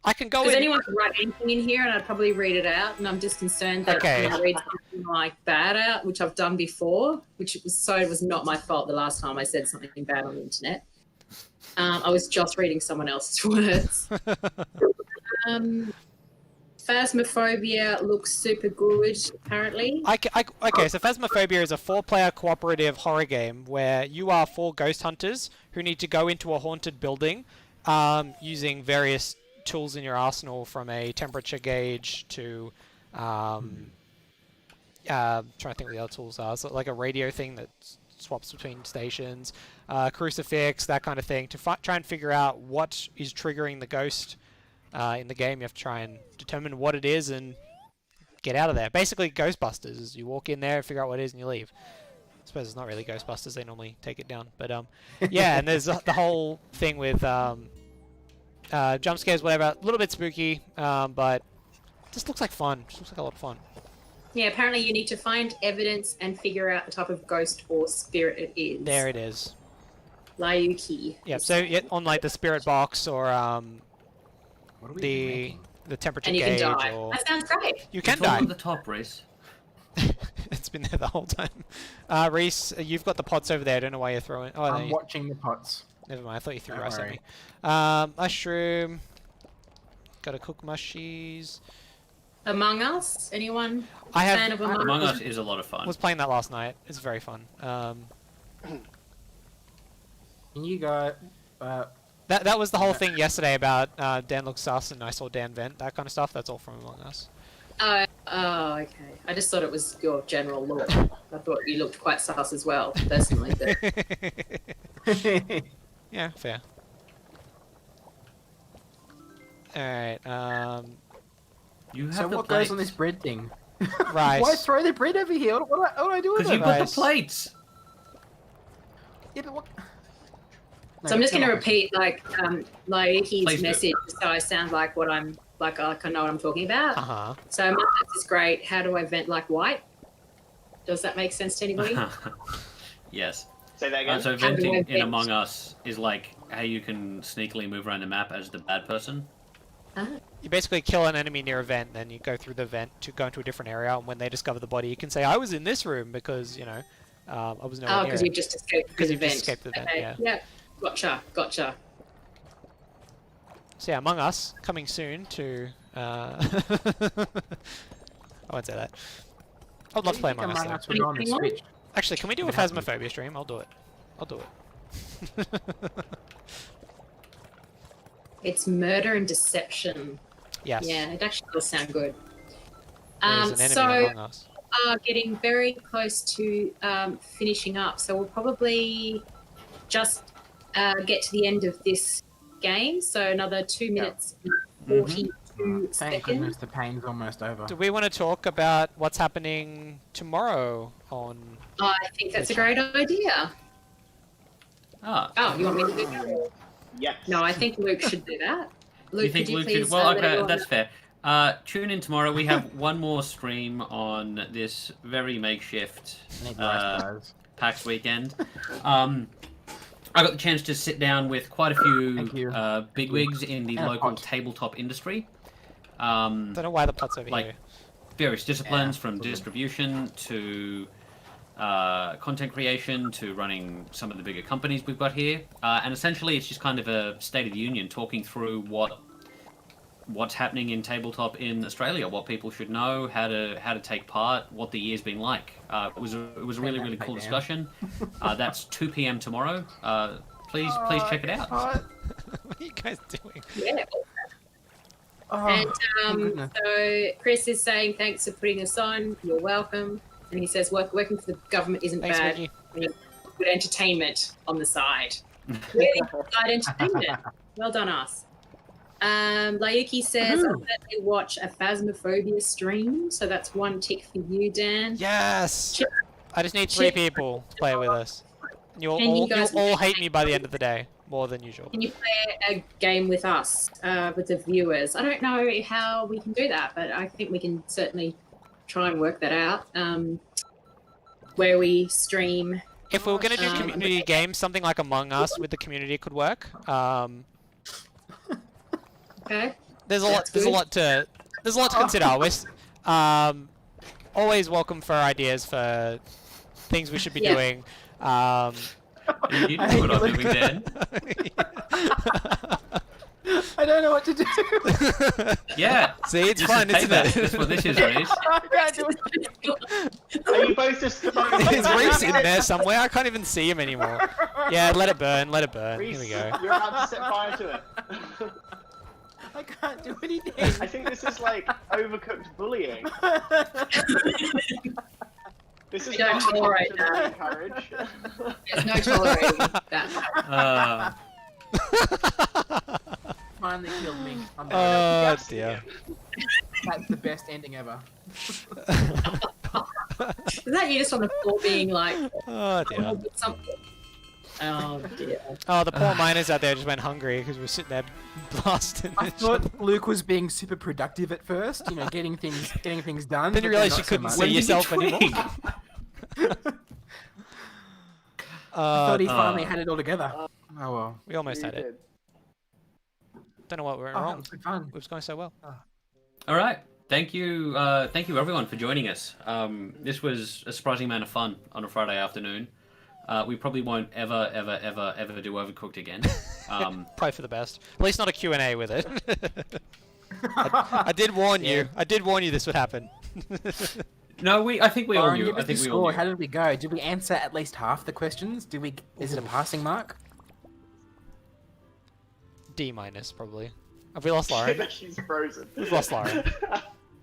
I can go Because in. anyone could write anything in here and I'd probably read it out, and I'm just concerned that Okay. I'm going to read something like bad out, which I've done before, it was not my fault the last time I said something bad on the internet. I was just reading someone else's words. Phasmaphobia looks super good, apparently. Okay, so Phasmaphobia is a 4-player cooperative horror game where you are 4 ghost hunters who need to go into a haunted building using various tools in your arsenal, from a temperature gauge to trying to think what the other tools are. So like a radio thing that swaps between stations, crucifix, that kind of thing, to try and figure out what is triggering the ghost in the game. You have to try and determine what it is and get out of there. Basically, Ghostbusters is you walk in there, figure out what it is, and you leave. I suppose it's not really Ghostbusters; they normally take it down. But yeah, and there's the whole thing with jump scares, whatever. A little bit spooky, but just looks like fun. Just looks like a lot of fun. Yeah, apparently you need to find evidence and figure out the type of ghost or spirit it is. There it is. Lyuki. Yeah, so on like the spirit box or What are we making? the temperature And you gauge, can die. or That sounds great. you can It's all die. at the top, Reese. It's been there the whole time. Reese, you've got the pots over there. I don't know why you're throwing. Oh, I'm watching the pots. never mind. I thought you threw Don't rice worry. at me. Mushroom. Gotta cook mushies. Among Us? Anyone I have. fan of Among Among Us? Us is a lot of fun. Was playing that last night. It's very fun. Can you go? That was the whole thing yesterday about Dan looks sus and I saw Dan vent, that kind of stuff. That's all from Among Us. Oh, okay. I just thought it was your general look. I thought you looked quite sus as well, personally. But Yeah, fair. Alright, You have So the what plates. goes on this bread thing? rice. Why throw the bread over here? What do I do with Because it? you've got Rice. the plates. Yeah, but what? so I'm just going to No, repeat Lyuki's Please do. message so I sound like what I'm like. I can know what I'm talking about. Uh-huh. So Among Us is great. How do I vent like white? Does that make sense to anybody? Yes. Say that again. So How do I venting in vent? Among Us is like how you can sneakily move around the map as the bad person. You basically kill an enemy near a vent, then you go through the vent to go into a different area, and when they discover the body, you can say, I was in this room because, you know, I was nowhere Oh, near because it. you just escaped through Because the you've vent. just escaped the vent, Okay, yeah. Yep. Gotcha. So yeah, Among Us, coming soon to... I won't say that. I'd love to play Among Us, though. Us would go on the Anyone? Switch. Actually, can we do a It has to be. Phasmaphobia stream? I'll do it. It's murder and deception. Yes. Yeah, it actually does sound good. There's an enemy So Among Us. getting very close to finishing up. So we'll probably just get to the end of this game. So another 2 minutes and 42 Thank goodness seconds. the pain's almost over. Do we want to talk about what's happening tomorrow on... I think that's a great idea. Ah. Oh, you want me to do that? Yes. No, I think Luke should do that. Luke, You think could you Luke please should... Well, let okay, everyone that's know? fair. Tune in tomorrow. We have one more stream on this very makeshift I need rice, guys. PAX weekend. I got the chance to sit down with quite a Thank few you. bigwigs in the And a local pot. tabletop industry. Don't know why the pot's over Like- here. Various disciplines, Yeah, from absolutely. distribution to content creation to running some of the bigger companies we've got here. And essentially, it's just kind of a state of the union, talking through what's happening in tabletop in Australia, what people should know, how to take part, what the year's been like. It was a really cool discussion. That's 2 p.m. tomorrow. Please check it out. What are you guys doing? Yeah. Oh, And thank goodness. so Chris is saying thanks for putting us on. You're welcome. And he says working for the government isn't Thanks, bad. Vicky. When you've got good entertainment on the side. Really side entertainment. Well done, us. Lyuki says I'll certainly watch a Phasmaphobia stream. So that's one tick for you, Dan. Yes! Chip- I just need 3 Chip- people to play with us. You'll Can you all, guys- you'll all hate me by the end of the day, more than usual. Can you play a game with us, with the viewers? I don't know how we can do that, but I think we can certainly try and work that out. Where we stream. If we were going to do Um, community games, something like Among Us with the community could work. Okay. There's a lot. That's There's a good. lot to. There's a lot to consider. Always welcome for ideas for things we should be Yeah. doing. You know what I'm doing, Dan. I don't know what to do. Yeah. See, it's This fun, is isn't payback. it? That's what this is, Reese. I can't do it. Are you both just? Is Reese in there somewhere? I can't even see him anymore. Yeah, let it burn, let it burn. Reese, Here we go. you're about to set fire to it. I can't do anything. I think this is like overcooked bullying. This is We don't not the tolerate culture that we that. encourage. There's no tolerating that. Finally killed me. I'm Oh Yes, dear. That's the best ending ever. Is that you just on the floor being like, Oh dear. something? Oh dear. Oh, the poor miners out there just went hungry because we're sitting there blasting. I each other. thought Luke was being super productive at first, you know, getting things done. Then you but realised not you so couldn't much. see yourself anymore. I thought he Uh, finally had it all together. Oh well. We almost had it. Don't know what went Oh, wrong. it was good fun. It was going so well. All right. Thank you everyone for joining us. This was a surprising amount of fun on a Friday afternoon. We probably won't ever do Overcooked again. Probably for the best. At least not a Q&A with it. I did warn you. I did warn you this would happen. No, I think we all Lauren, knew. give I us think the we all score. knew. How did we go? Did we answer at least half the questions? Is it a passing mark? D minus probably. Have we lost Lauren? She's frozen. We've lost Lauren.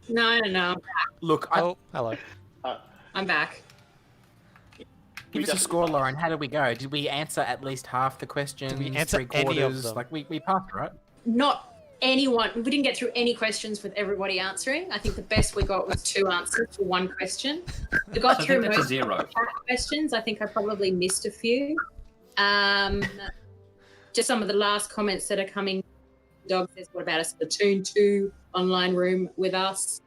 No. Look, Oh, hello. I'm back. give us a score, Lauren. How did we go? Did we answer at least half the questions? Did we answer 3/4? any of them? Like we passed, right? Not anyone. We didn't get through any questions with everybody answering. I think the best we got was 2 answers for 1 question. We got So I through think that's a most 0. of the questions. I think I probably missed a few. Just some of the last comments that are coming. Dog says, "What about a Splatoon 2 online room with us?"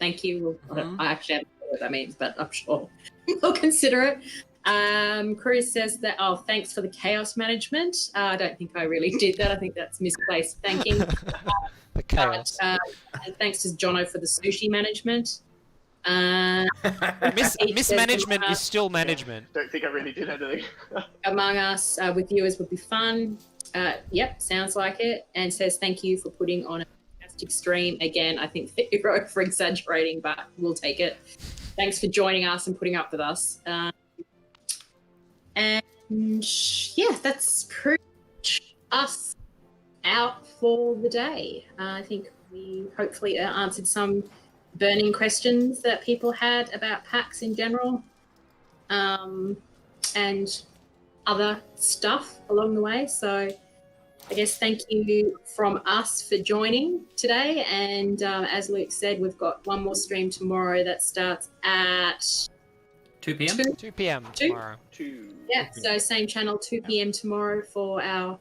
Thank you. I actually haven't know what that means, but I'm sure we'll consider it. Cruz says that, "Oh, thanks for the chaos management." I don't think I really did that. I think that's misplaced thanking. The chaos. And thanks to Jono for the sushi management. Mismanagement is still management. Don't think I really did anything. Among Us with viewers would be fun. Yep, sounds like it. And says thank you for putting on a fantastic stream. Again, I think that you're over exaggerating, but we'll take it. Thanks for joining us and putting up with us. And yeah, that's pretty much us out for the day. I think we hopefully answered some burning questions that people had about PAX in general, and other stuff along the way. So I guess thank you from us for joining today. And as Luke said, we've got one more stream tomorrow that starts at 2 p.m. 2 p.m. 2? tomorrow. 2. Yeah, so same channel, 2 p.m. tomorrow for our,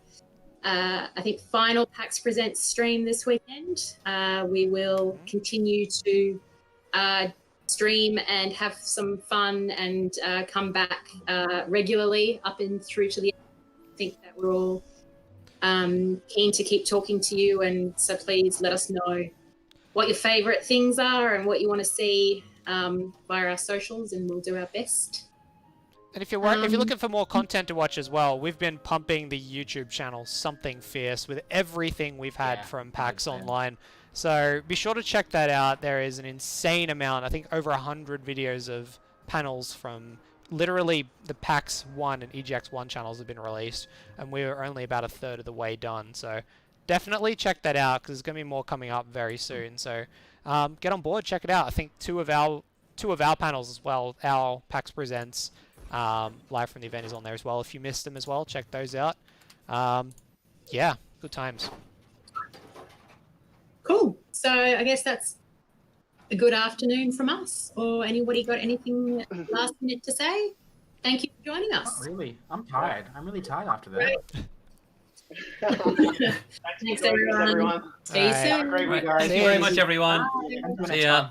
I think, final PAX Presents stream this weekend. We will continue to stream and have some fun and come back regularly up and through to the end. I think that we're all keen to keep talking to you, and so please let us know what your favourite things are and what you want to see via our socials, and we'll do our best. And if you're looking for more content to watch as well, we've been pumping the YouTube channel Something Fierce with everything we've had from PAX Online. So be sure to check that out. There is an insane amount, I think over 100 videos of panels from literally the PAX 1 and EGX 1 channels have been released, and we're only about a third of the way done. So definitely check that out, because there's going to be more coming up very soon. So get on board, check it out. I think two of our panels as well, our PAX Presents live from the event is on there as well. If you missed them as well, check those out. Yeah, good times. Cool. So I guess that's a good afternoon from us. Or anybody got anything last minute to say? Thank you for joining us. Not really. I'm tired. I'm really tired after that. Thanks, everyone. See you Alright. soon. Have a great week, Right. guys. Thank you very much, everyone. Bye. See ya.